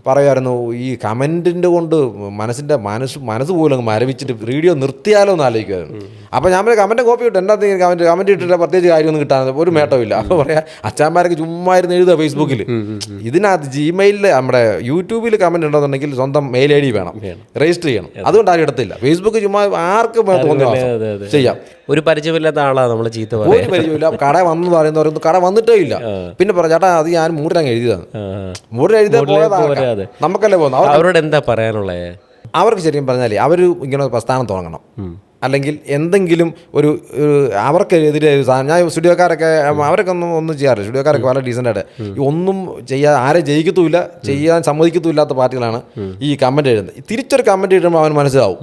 Speaker 2: പറയുമായിരുന്നു ഈ കമൻറ്റിൻ്റെ കൊണ്ട് മനസ്സ് പോലും അങ്ങ് മരവിച്ചിട്ട് വീഡിയോ നിർത്തിയാലോ എന്ന് ആലോചിക്കുമായിരുന്നു. അപ്പോൾ ഞാൻ കമൻറ്റ് കോപ്പി ഇട്ടു, എന്താ കമൻറ്റ് ഇട്ടിട്ട് പ്രത്യേകിച്ച് കാര്യമൊന്നും കിട്ടാൻ ഒരു നേട്ടമില്ല. അപ്പോൾ പറയാം അച്ഛന്മാരൊക്കെ ചുമ്മാ ഇരുന്ന് എഴുതുക ഫേസ്ബുക്കിൽ. ഇതിനകത്ത് ജിമെയിലിൽ നമ്മുടെ യൂട്യൂബിൽ കമൻറ്റ് ഉണ്ടെന്നുണ്ടെങ്കിൽ സ്വന്തം മെയിൽ ഐ ഡി വേണം, രജിസ്റ്റർ ചെയ്യണം. അതുകൊണ്ട് ആരും ഇടത്തില്ല. ഫേസ്ബുക്ക് ചുമ്മാ ആർക്കും തോന്നുന്നു ചെയ്യാം.
Speaker 1: ഒരു പരിചയമില്ലാത്ത ആളാണ് നമ്മൾ ചീത്ത
Speaker 2: ഒരു പരിചയമില്ല. കട വന്നു പറയുന്നവർ കട വന്നിട്ടേ ഇല്ല. പിന്നെ പറയാം ചേട്ടാ അത് ഞാൻ 3 എഴുതിയതാണ്, 3 എഴുതിയാൽ പോയതാണ്, നമുക്കല്ലേ പോകുന്നത്.
Speaker 1: അവരോട് എന്താ പറയാനുള്ളത്?
Speaker 2: അവർക്ക് ശരിക്കും പറഞ്ഞാൽ അവർ ഇങ്ങനെ പ്രസ്ഥാനം തുടങ്ങണം, അല്ലെങ്കിൽ എന്തെങ്കിലും ഒരു അവർക്കെതിരെ ഒരു സാധനം. ഞാൻ സ്റ്റുഡിയോക്കാരൊക്കെ അവരൊക്കെ ഒന്നും ചെയ്യാറില്ല. സ്റ്റുഡിയോക്കാരൊക്കെ വളരെ ഡീസൻ്റായിട്ട് ഒന്നും ചെയ്യാൻ ആരെ ജയിക്കത്തുമില്ല, ചെയ്യാൻ സമ്മതിക്കത്തുമില്ലാത്ത പാർട്ടികളാണ് ഈ കമൻറ്റ് എഴുതുന്നത്. തിരിച്ചൊരു കമൻറ്റ് ഇടുമ്പോൾ അവന് മനസ്സിലാവും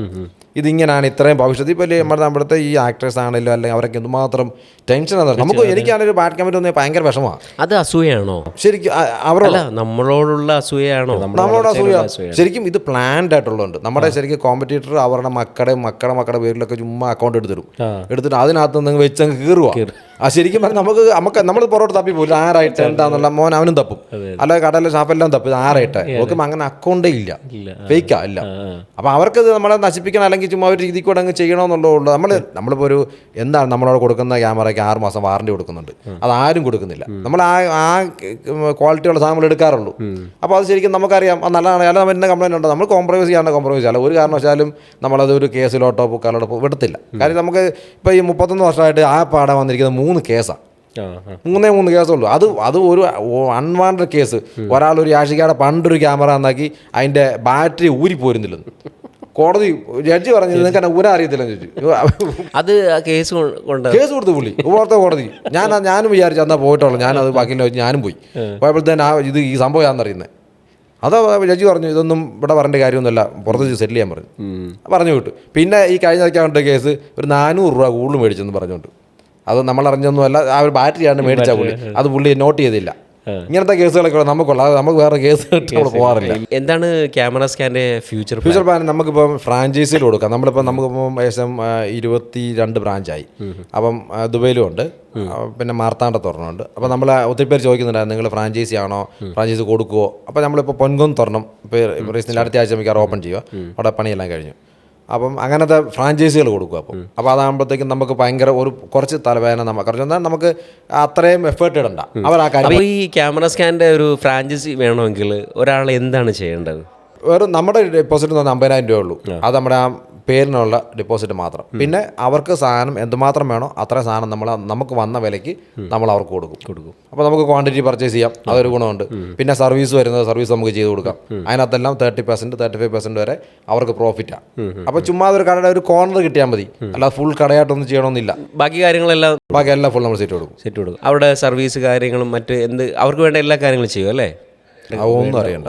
Speaker 2: ഇതിങ്ങനെയാണ്, ഇത്രയും ഭവിഷ്യത്ത്. ഇപ്പോൾ നമ്മുടെ ഈ ആക്ടേഴ്സ് ആണെങ്കിലും അല്ലെങ്കിൽ അവരൊക്കെ എന്തുമാത്രം ടെൻഷനാണ്. എനിക്കാണൊരു ബാഡ് കമൻറ്റ് വന്നാൽ ഭയങ്കര വിഷമമാണ്.
Speaker 1: അത് അസൂയാണോ
Speaker 2: ശരിക്കും? അവരോട്
Speaker 1: നമ്മളോടുള്ള അസൂയാണോ?
Speaker 2: നമ്മളോട് അസൂയ ശരിക്കും ഇത് പ്ലാൻഡ് ആയിട്ടുള്ളതുണ്ട്. നമ്മുടെ ശരിക്കും കോമ്പറ്റീറ്റർ അവരുടെ മക്കളുടെ പേരിലൊക്കെ ചുമ്മാ അക്കൗണ്ട് എടുത്തിട്ട് അതിനകത്ത് നിങ്ങൾ വെച്ചങ്ങ് കീറുക. ശരിക്കും പറഞ്ഞാൽ നമുക്ക് നമ്മൾ പുറത്തോട്ട് തപ്പി പോലും ആരായിട്ട് എന്താന്നുള്ള മോൻ അവനും തപ്പും, അല്ല കടയിലെ ഷാപ്പെല്ലാം തപ്പും ആരായിട്ട് നോക്കുമ്പോൾ അങ്ങനെ അക്കൗണ്ടേ ഇല്ല, ഫേക്കാ ഇല്ല. അപ്പോൾ അവർക്കത് നമ്മളെ നശിപ്പിക്കണം അല്ലെങ്കിൽ ചുമ്മാ ഒരു രീതി കൂടെ അങ്ങ് ചെയ്യണമെന്നുള്ളതുകൊണ്ട് നമ്മളിപ്പോൾ ഒരു എന്താണ് നമ്മളവിടെ കൊടുക്കുന്ന ക്യാമറയ്ക്ക് 6 മാസം വാറണ്ടി കൊടുക്കുന്നുണ്ട്, അത് ആരും കൊടുക്കുന്നില്ല. നമ്മൾ ആ ക്വാളിറ്റിയുള്ള സാധനങ്ങൾ എടുക്കാറുള്ളൂ. അപ്പോൾ അത് ശരിക്കും നമുക്കറിയാം അത് നല്ലതാണ്, അല്ല നമ്മൾ എന്നെ കംപ്ലൈൻറ്റ് ഉണ്ടോ, നമ്മൾ കോംപ്രമൈസ് ചെയ്യാണ്ട് കോംപ്രമൈസ് ചെയ്യാം, ഒരു കാരണവശാലും നമ്മളത് ഒരു കേസിലോട്ടോ ബുക്കാലോട്ടോ വിടത്തില്ല. കാര്യം നമുക്ക് ഇപ്പോൾ ഈ 31 വർഷമായിട്ട് ആ പാടെ വന്നിരിക്കുന്നത് 3 കേസാണ്, 3 കേസുള്ളൂ. അത് ഒരു അൺവാണ്ടഡ് കേസ്. ഒരാളൊരു യാഷികയുടെ പണ്ടൊരു ക്യാമറ എന്നാക്കി അതിൻ്റെ ബാറ്ററി ഊരിപ്പോരുന്നില്ലെന്ന് കോടതി ജഡ്ജി പറഞ്ഞത്, നിങ്ങൾക്ക് എന്നെ ഊരാ അറിയത്തില്ലെന്ന് ചോദിച്ചു.
Speaker 1: അത് കേസ്
Speaker 2: കൊടുത്തു പുള്ളി ഉപഭോക്തൃ കോടതി. ഞാനും വിചാരിച്ചു എന്നാൽ പോയിട്ടുള്ളൂ, ഞാനത് വക്കീലിനെ വെച്ച് ഞാനും പോയി. പോയപ്പോഴത്തേന് ഈ സംഭവം ഞാനറിയുന്നത് അത് ജഡ്ജി പറഞ്ഞു ഇതൊന്നും ഇവിടെ പറയേണ്ട കാര്യമൊന്നുമല്ല, പുറത്ത് സെറ്റിൽ ചെയ്യാൻ പറഞ്ഞു വിട്ടു. പിന്നെ ഈ കഴിഞ്ഞ വെക്കാണ്ട കേസ് ഒരു 400 രൂപ കൂടുതൽ മേടിച്ചെന്ന് പറഞ്ഞുകൊണ്ട്, അത് നമ്മളറിഞ്ഞൊന്നുമല്ല, ആ ഒരു ബാറ്ററിയാണ് മേടിച്ച പുള്ളി, അത് പുള്ളി നോട്ട് ചെയ്തില്ല. ഇങ്ങനത്തെ കേസുകളൊക്കെ നമുക്കുള്ള, അത് നമുക്ക് വേറെ കേസ് നമ്മൾ പോകാറില്ല.
Speaker 1: എന്താണ് ക്യാമറ സ്കാൻ്റെ ഫ്യൂച്ചർ
Speaker 2: പ്ലാൻ? നമുക്കിപ്പം ഫ്രാഞ്ചൈസിയിൽ കൊടുക്കാം. നമുക്കിപ്പം ഏകദേശം 22 ബ്രാഞ്ചായി. അപ്പം ദുബൈയിലും ഉണ്ട്, പിന്നെ മാർത്താണ്ഡത്ത് ഒരെണ്ണമുണ്ട്. അപ്പോൾ നമ്മൾ ഒത്തിരി പേര് ചോദിക്കുന്നുണ്ടായിരുന്നു നിങ്ങൾ ഫ്രാഞ്ചൈസി ആണോ, ഫ്രാഞ്ചൈസി കൊടുക്കുമോ. അപ്പോൾ നമ്മളിപ്പോൾ പൊൻകുന്ന് തുറണം, ഇപ്പോൾ റീസെൻ്റ് അടുത്ത ആഴ്ച മിക്കവാറും ഓപ്പൺ ചെയ്യുക, അവിടെ പണിയെല്ലാം കഴിഞ്ഞു. അപ്പം അങ്ങനത്തെ ഫ്രാഞ്ചൈസികൾ കൊടുക്കും. അപ്പോൾ അതാകുമ്പോഴത്തേക്കും നമുക്ക് ഭയങ്കര കുറച്ച് തലവേദന, നമുക്ക് അത്രയും എഫേർട്ട് ഇടണ്ട അവർ ആ കാര്യം.
Speaker 1: അപ്പോൾ ഈ ക്യാമറ സ്കാൻ്റെ ഒരു ഫ്രാഞ്ചൈസി വേണമെങ്കിൽ ഒരാൾ എന്താണ് ചെയ്യേണ്ടത്?
Speaker 2: നമ്മുടെ ഡെപ്പോസിറ്റ് എന്ന് പറഞ്ഞാൽ 50,000 രൂപ ഉള്ളൂ. അത് നമ്മുടെ ആ പേരിനുള്ള ഡെപ്പോസിറ്റ് മാത്രം. പിന്നെ അവർക്ക് സാധനം എന്തുമാത്രം വേണോ അത്രയും സാധനം നമുക്ക് വന്ന വിലയ്ക്ക് നമ്മൾ അവർക്ക് കൊടുക്കും. അപ്പോൾ നമുക്ക് ക്വാണ്ടിറ്റി പർച്ചേസ് ചെയ്യാം, അതൊരു ഗുണമുണ്ട്. പിന്നെ സർവീസ് സർവീസ് നമുക്ക് ചെയ്ത് കൊടുക്കാം. അതിനകത്തെല്ലാം 30%, 35% വരെ അവർക്ക് പ്രോഫിറ്റാണ്. അപ്പോൾ ചുമ്മാ ഒരു കടയുടെ ഒരു കോർണർ കിട്ടിയാൽ മതി, അല്ലാതെ ഫുൾ കടയായിട്ടൊന്നും ചെയ്യണമെന്നില്ല.
Speaker 1: ബാക്കി കാര്യങ്ങളെല്ലാം
Speaker 2: ഫുൾ നമ്മൾ സെറ്റ് കൊടുക്കും.
Speaker 1: അവിടെ സർവീസ് കാര്യങ്ങളും മറ്റ് അവർക്ക് വേണ്ട എല്ലാ കാര്യങ്ങളും ചെയ്യും അല്ലേ?
Speaker 2: ഒന്നും അറിയണ്ട.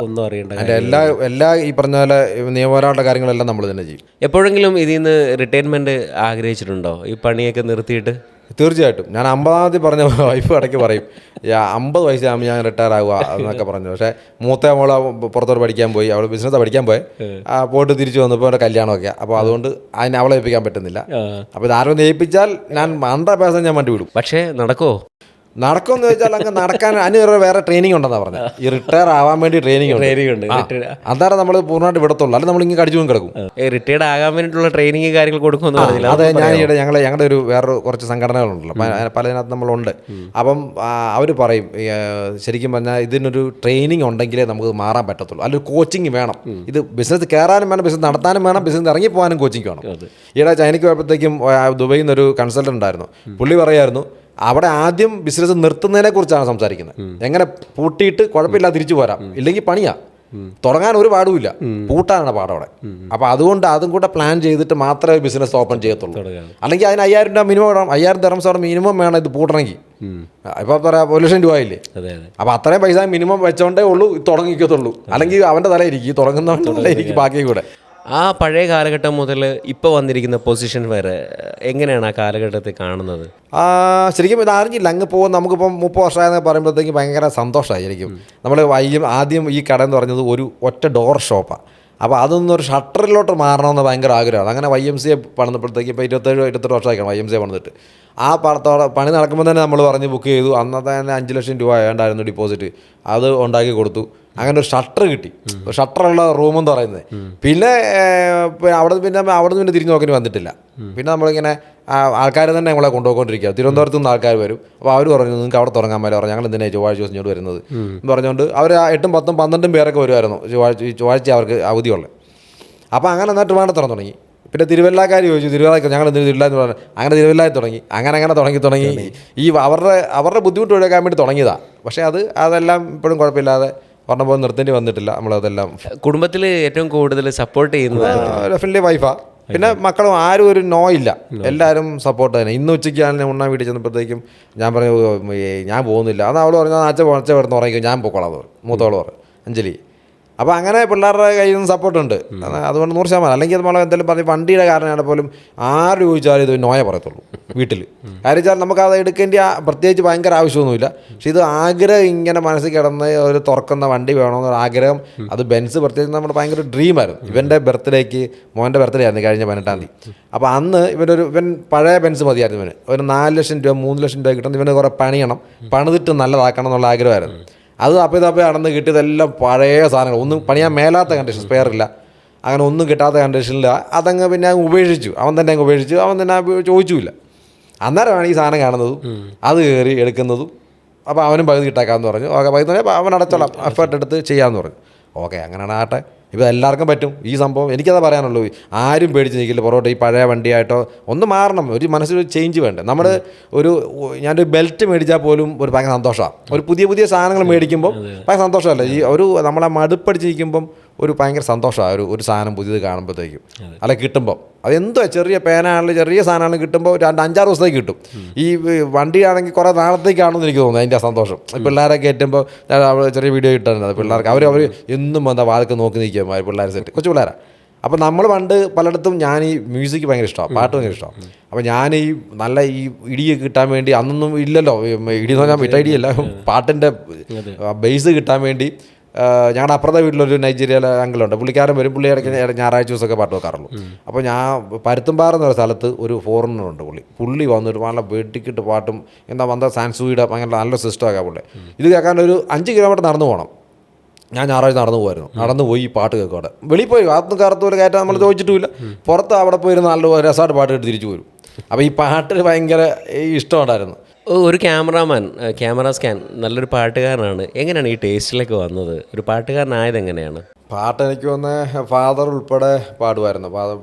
Speaker 2: അതിൻ്റെ എല്ലാ ഈ പറഞ്ഞ പോലെ നിയമപരമായിട്ടുള്ള കാര്യങ്ങളെല്ലാം നമ്മൾ തന്നെ ചെയ്യും.
Speaker 1: എപ്പോഴെങ്കിലും ഇതിൽ നിന്ന് റിട്ടയർമെൻറ്റ് ആഗ്രഹിച്ചിട്ടുണ്ടോ ഈ പണിയൊക്കെ നിർത്തിയിട്ട്?
Speaker 2: തീർച്ചയായിട്ടും. ഞാൻ 50 പറഞ്ഞ വൈഫ് ഇടയ്ക്ക് പറയും 50 വയസ്സാകുമ്പോൾ ഞാൻ റിട്ടയർ ആകുക എന്നൊക്കെ പറഞ്ഞു. പക്ഷേ മൂത്ത മോളെ പുറത്തോട്ട് പഠിക്കാൻ പോയി, അവൾ ബിസിനസ് പഠിക്കാൻ പോയി, പോയിട്ട് തിരിച്ചു വന്നപ്പോൾ അവരുടെ കല്യാണമൊക്കെ. അപ്പോൾ അതുകൊണ്ട് അവളെ ഏൽപ്പിക്കാൻ പറ്റുന്നില്ല. അപ്പോൾ ഇത് ആരും ഏൽപ്പിച്ചാൽ ഞാൻ 100% ഞാൻ വണ്ടി വിടും.
Speaker 1: പക്ഷേ നടക്കുമോ?
Speaker 2: നടക്കുമെന്ന് വെച്ചാൽ അങ്ങ് നടക്കാൻ അതിന് വേറെ ട്രെയിനിങ് ഉണ്ടെന്നാണ് പറഞ്ഞത്. ഈ റിട്ടയർ ആവാൻ വേണ്ടി ട്രെയിനിങ് ഉണ്ട്. അതാണ് നമ്മൾ പൂർണ്ണമായിട്ട് വിടത്തുള്ളൂ, അല്ലെങ്കിൽ നമ്മൾ ഇങ്ങനെ കടിച്ചു കിടക്കും.
Speaker 1: റിട്ടയർഡ് ആകാൻ വേണ്ടിയിട്ടുള്ള ട്രെയിനിങ് കാര്യങ്ങൾ കൊടുക്കുമെന്ന് പറഞ്ഞില്ല.
Speaker 2: അതെ, ഞങ്ങളുടെ ഒരു വേറെ കുറച്ച് സംഘടനകളുണ്ടല്ലോ, പലതിനകത്ത് നമ്മളുണ്ട്. അപ്പം അവർ പറയും ശരിക്കും പറഞ്ഞാൽ ഇതിനൊരു ട്രെയിനിങ് ഉണ്ടെങ്കിലേ നമുക്ക് മാറാൻ പറ്റത്തുള്ളൂ, അല്ലെങ്കിൽ കോച്ചിങ് വേണം. ഇത് ബിസിനസ് കയറാനും വേണം, ബിസിനസ് നടത്താനും വേണം, ബിസിനസ് ഇറങ്ങിപ്പോകാനും കോച്ചിങ് വേണം. ഈയിടെ ചൈനയ്ക്ക് പോയപ്പോഴത്തേക്കും ദുബൈയിൽ നിന്നൊരു കൺസൾട്ടൻ്റ് ഉണ്ടായിരുന്നു. പുള്ളി പറയായിരുന്നു അവിടെ ആദ്യം ബിസിനസ് നിർത്തുന്നതിനെ കുറിച്ചാണ് സംസാരിക്കുന്നത്. എങ്ങനെ പൂട്ടിയിട്ട് കുഴപ്പമില്ലാതെ തിരിച്ചു പോരാം, ഇല്ലെങ്കിൽ പണിയാ, തുടങ്ങാൻ ഒരു പാടുമില്ല, പൂട്ടാനാണ് പാടവിടെ. അപ്പോൾ അതുകൊണ്ട് അതും കൂടെ പ്ലാൻ ചെയ്തിട്ട് മാത്രമേ ബിസിനസ് ഓപ്പൺ ചെയ്യത്തുള്ളൂ. അല്ലെങ്കിൽ അതിന് 5,000 രൂപ മിനിമം വേണം, 5,000 ദിർഹംസ് അവിടെ മിനിമം വേണം ഇത് പൂട്ടണമെങ്കിൽ. ഇപ്പോൾ പറയാം 1,00,000 രൂപയില്ലേ. അപ്പോൾ അത്രയും പൈസ മിനിമം വെച്ചോണ്ടേ ഉള്ളൂ തുടങ്ങിക്കത്തുള്ളൂ, അല്ലെങ്കിൽ അവൻ്റെ തലയിരിക്കും, തുടങ്ങുന്നവൻ്റെ തലയിരിക്കും ബാക്കി കൂടെ.
Speaker 1: ആ പഴയ കാലഘട്ടം മുതൽ ഇപ്പോൾ വന്നിരിക്കുന്ന പൊസിഷൻ വരെ എങ്ങനെയാണ് ആ കാലഘട്ടത്തെ കാണുന്നത്?
Speaker 2: ശരിക്കും ഇത് അറിഞ്ഞില്ല, അങ്ങ് പോകും. നമുക്കിപ്പം 30 വർഷമായെന്ന് പറയുമ്പോഴത്തേക്ക് ഭയങ്കര സന്തോഷമായിരിക്കും. നമ്മൾ ആദ്യം ഈ കട എന്ന് പറഞ്ഞത് ഒരു ഒറ്റ ഡോർ ഷോപ്പാണ്. അപ്പോൾ അതൊന്നൊരു ഷട്ടറിലോട്ട് മാറണമെന്ന് ഭയങ്കര ആഗ്രഹമാണ്. അങ്ങനെ YMCA പണിതപ്പോഴത്തേക്ക് ഇപ്പോൾ 27-28 വർഷമായിരിക്കണം YMCA പണിതിട്ട്. ആ പണി നടക്കുമ്പോൾ തന്നെ നമ്മൾ പറഞ്ഞ് ബുക്ക് ചെയ്തു. അന്നത്തെ തന്നെ 5 ലക്ഷം രൂപ വേണ്ടായിരുന്നു ഡിപ്പോസിറ്റ്, അത് ഉണ്ടാക്കി കൊടുത്തു. അങ്ങനെ ഒരു ഷട്ടർ കിട്ടി, ഷട്ടറുള്ള റൂമെന്ന് പറയുന്നത്. പിന്നെ അവിടെ നിന്ന് തിരിഞ്ഞ് നോക്കി വന്നിട്ടില്ല. പിന്നെ നമ്മളിങ്ങനെ ആൾക്കാർ തന്നെ ഞങ്ങളെ കൊണ്ടുപോയിക്കൊണ്ടിരിക്കുക. തിരുവനന്തപുരത്ത് നിന്ന് ആൾക്കാർ വരും. അപ്പോൾ അവർ പറഞ്ഞു നിങ്ങൾക്ക് അവിടെ തുടങ്ങാൻ മേലെ പറഞ്ഞു, ഞങ്ങൾ എന്തിനാണ് ചൊവ്വാഴ്ച ദിവസം ഇങ്ങോട്ട് വരുന്നത് എന്ന് പറഞ്ഞുകൊണ്ട് അവർ 8, 10, 12 പേരൊക്കെ വരുമായിരുന്നു ചൊവ്വാഴ്ച അവർക്ക് അവധിയുള്ളത്. അപ്പോൾ അങ്ങനെ എന്നാൽ ട്രിവാൻഡ്രത്ത് തുറന്നു തുടങ്ങി. പിന്നെ തിരുവല്ലക്കാർ ചോദിച്ചു തിരുവല്ലക്ക് ഞങ്ങൾ എന്തിനു തിരുവല്ല എന്ന് പറഞ്ഞു. അങ്ങനെ തിരുവല്ലായി തുടങ്ങി. അങ്ങനെ തുടങ്ങി ഈ അവരുടെ ബുദ്ധിമുട്ട് ഒഴിവാക്കാൻ വേണ്ടി തുടങ്ങിയതാണ്. പക്ഷേ അതെല്ലാം ഇപ്പോഴും കുഴപ്പമില്ലാതെ പറഞ്ഞ പോലെ നിർത്തേണ്ടി വന്നിട്ടില്ല. നമ്മളതെല്ലാം
Speaker 1: കുടുംബത്തിൽ ഏറ്റവും കൂടുതൽ സപ്പോർട്ട് ചെയ്യുന്നത്
Speaker 2: ഡെഫിനറ്റ്ലി വൈഫാ. പിന്നെ മക്കളും ആരും ഒരു നോ ഇല്ല, എല്ലാവരും സപ്പോർട്ട് തന്നെ. ഇന്ന് ഉച്ചയ്ക്ക് ഞാൻ ഉണ്ണാൻ വീട്ടിൽ ചെന്നപ്പോഴത്തേക്കും ഞാൻ പറഞ്ഞു ഞാൻ പോകുന്നില്ല. അന്ന് അവൾ പറഞ്ഞു അച്ഛ കിടന്ന് ഉറങ്ങിക്കും, ഞാൻ പോക്കോളാം. മൂത്തവൾ പറഞ്ഞു അഞ്ജലി അപ്പോൾ അങ്ങനെ പിള്ളേരുടെ കയ്യിൽ നിന്ന് സപ്പോർട്ടുണ്ട്. അതുകൊണ്ട് 100%. അല്ലെങ്കിൽ നമ്മൾ എന്തെങ്കിലും പറഞ്ഞ് വണ്ടിയുടെ കാരണമാണ് പോലും ആര് ചോദിച്ചാലും ഇത് നോയ പറയത്തുള്ളൂ വീട്ടിൽ. കാര്യം വെച്ചാൽ നമുക്ക് അത് എടുക്കേണ്ട പ്രത്യേകിച്ച് ഭയങ്കര ആവശ്യമൊന്നുമില്ല. പക്ഷെ ഇത് ആഗ്രഹം ഇങ്ങനെ മനസ്സിൽ കിടന്ന് ഒരു തുറക്കുന്ന വണ്ടി വേണമെന്നൊരു ആഗ്രഹം. അത് ബെൻസ് പ്രത്യേകിച്ച് നമ്മുടെ ഭയങ്കര ഡ്രീമായിരുന്നു. ഇവൻ്റെ ബർത്ത്ഡേക്ക്, മോൻ്റെ ബർത്ത്ഡേ ആയിരുന്നു കഴിഞ്ഞ 18-ാം തീയതി. അപ്പോൾ അന്ന് ഇവൻ പഴയ ബെൻസ് മതിയായിരുന്നു. ഇവന് ഒരു 4 ലക്ഷം രൂപ 3 ലക്ഷം രൂപ കിട്ടുന്ന ഇവന് കുറേ പണിയണം, പണിതിട്ട് നല്ലതാക്കണം എന്നുള്ള ആഗ്രഹമായിരുന്നു. അത് തപ്പി നടന്ന് കിട്ടിയതെല്ലാം പഴയ സാധനങ്ങൾ, ഒന്നും പണിയാൻ മേലാത്ത കണ്ടീഷൻ, സ്പെയർ ഇല്ല, അങ്ങനെ ഒന്നും കിട്ടാത്ത കണ്ടീഷനില്ല. അതങ്ങ് പിന്നെ ഉപേക്ഷിച്ചു. അവൻ തന്നെ ഉപേക്ഷിച്ചു. അവൻ തന്നെ ചോദിച്ചില്ല. അന്നേരമാണ് ഈ സാധനം കാണുന്നതും അത് കയറി എടുക്കുന്നതും. അപ്പോൾ അവനും പകുതി കിട്ടാക്കാമെന്ന് പറഞ്ഞു. ഓക്കെ, പകുതി പറഞ്ഞാൽ അവൻ അടച്ചോളാം, എഫേർട്ട് എടുത്ത് ചെയ്യാമെന്ന് പറഞ്ഞു. ഓക്കെ, അങ്ങനെയാണ് ആട്ടെ. ഇപ്പോൾ എല്ലാവർക്കും പറ്റും ഈ സംഭവം. എനിക്കതാ പറയാനുള്ളൂ. ആരും പേടിച്ച് നിൽക്കില്ല പുറകോട്ട്. ഈ പഴയ വണ്ടിയായിട്ടോ ഒന്ന് മാറണം. ഒരു മനസ്സിലൊരു ചേഞ്ച് വേണ്ടേ. നമ്മൾ ഞാനൊരു ബെൽറ്റ് മേടിച്ചാൽ പോലും ഒരു ഭയങ്കര സന്തോഷമാണ്. ഒരു പുതിയ സാധനങ്ങൾ മേടിക്കുമ്പോൾ ഭയങ്കര സന്തോഷമല്ല. ഈ നമ്മളെ മടുപ്പടിച്ച് നിൽക്കുമ്പം ഒരു ഭയങ്കര സന്തോഷമാണ് ഒരു സാധനം പുതിയത് കാണുമ്പോഴത്തേക്കും, അല്ല കിട്ടുമ്പം. അതെന്തോ ചെറിയ പേനാണെങ്കിലും ചെറിയ സാധനമാണെങ്കിലും കിട്ടുമ്പോൾ 2-5-6 ദിവസത്തേക്ക് കിട്ടും. ഈ വണ്ടിയാണെങ്കിൽ കുറേ നാളത്തേക്കാണെന്ന് എനിക്ക് തോന്നുന്നു അതിൻ്റെ സന്തോഷം. പിള്ളേരെ കയറ്റുമ്പോൾ ചെറിയ വീഡിയോ കിട്ടുന്നത് പിള്ളേർക്ക് അവർ എന്നും എന്താ വാതൊക്കെ നോക്കി നിൽക്കുക പിള്ളേർ സെറ്റ്, കൊച്ചു പിള്ളേരാണ്. അപ്പോൾ നമ്മൾ പണ്ട് പലയിടത്തും ഞാൻ ഈ മ്യൂസിക് ഭയങ്കര ഇഷ്ടമാണ്, പാട്ട് ഭയങ്കര ഇഷ്ടമാണ്. അപ്പോൾ ഞാൻ ഈ നല്ല ഈ ഇടിയൊക്കെ കിട്ടാൻ വേണ്ടി, അന്നൊന്നും ഇല്ലല്ലോ ഇടി എന്ന് പറഞ്ഞാൽ വിട്ട ഇടിയല്ല, പാട്ടിൻ്റെ ബേസ് കിട്ടാൻ വേണ്ടി ഞങ്ങളുടെ അപ്പുറത്തെ വീട്ടിലൊരു നൈജീരിയയിലെ അങ്കിളുണ്ട്. പുള്ളിക്കാരൻ വരും. പുള്ളി ഇടയ്ക്ക് ഞായറാഴ്ച ദിവസമൊക്കെ പാട്ട് വെക്കാറുള്ളൂ. അപ്പോൾ ഞാൻ പരുത്തുംപാറ എന്നൊരു സ്ഥലത്ത് ഒരു ഫോറിനറുണ്ട്. പുള്ളി വന്നിട്ട് നല്ല വെട്ടിക്കിട്ട് പാട്ടും എന്താ വന്ന സാൻസൂയിയുടെ അങ്ങനെ നല്ല സിസ്റ്റമൊക്കെ പുള്ളി. ഇത് കേൾക്കാൻ ഒരു 5 കിലോമീറ്റർ നടന്നു പോകണം. ഞാൻ ഞായറാഴ്ച നടന്നു പോയി ഈ പാട്ട് കേൾക്കും. അവിടെ വെളിയിൽ പോയി അകത്തും കറുത്തൂരെ കയറ്റാൻ നമ്മൾ ചോദിച്ചിട്ടുമില്ല. പുറത്ത് അവിടെ പോയിരുന്ന നല്ല രസമായിട്ട് പാട്ട് കേട്ട് തിരിച്ചു പോരും. അപ്പോൾ ഈ പാട്ടിന് ഭയങ്കര ഇഷ്ടമുണ്ടായിരുന്നു.
Speaker 1: ഒരു ക്യാമറ സ്കാൻ നല്ലൊരു പാട്ടുകാരനാണ്. എങ്ങനെയാണ് ഈ ടേസ്റ്റിലേക്ക് വന്നത്? ഒരു പാട്ടുകാരനായത് എങ്ങനെയാണ്?
Speaker 2: പാട്ട് എനിക്ക് വന്ന് ഫാദർ ഉൾപ്പെടെ പാടുമായിരുന്നു.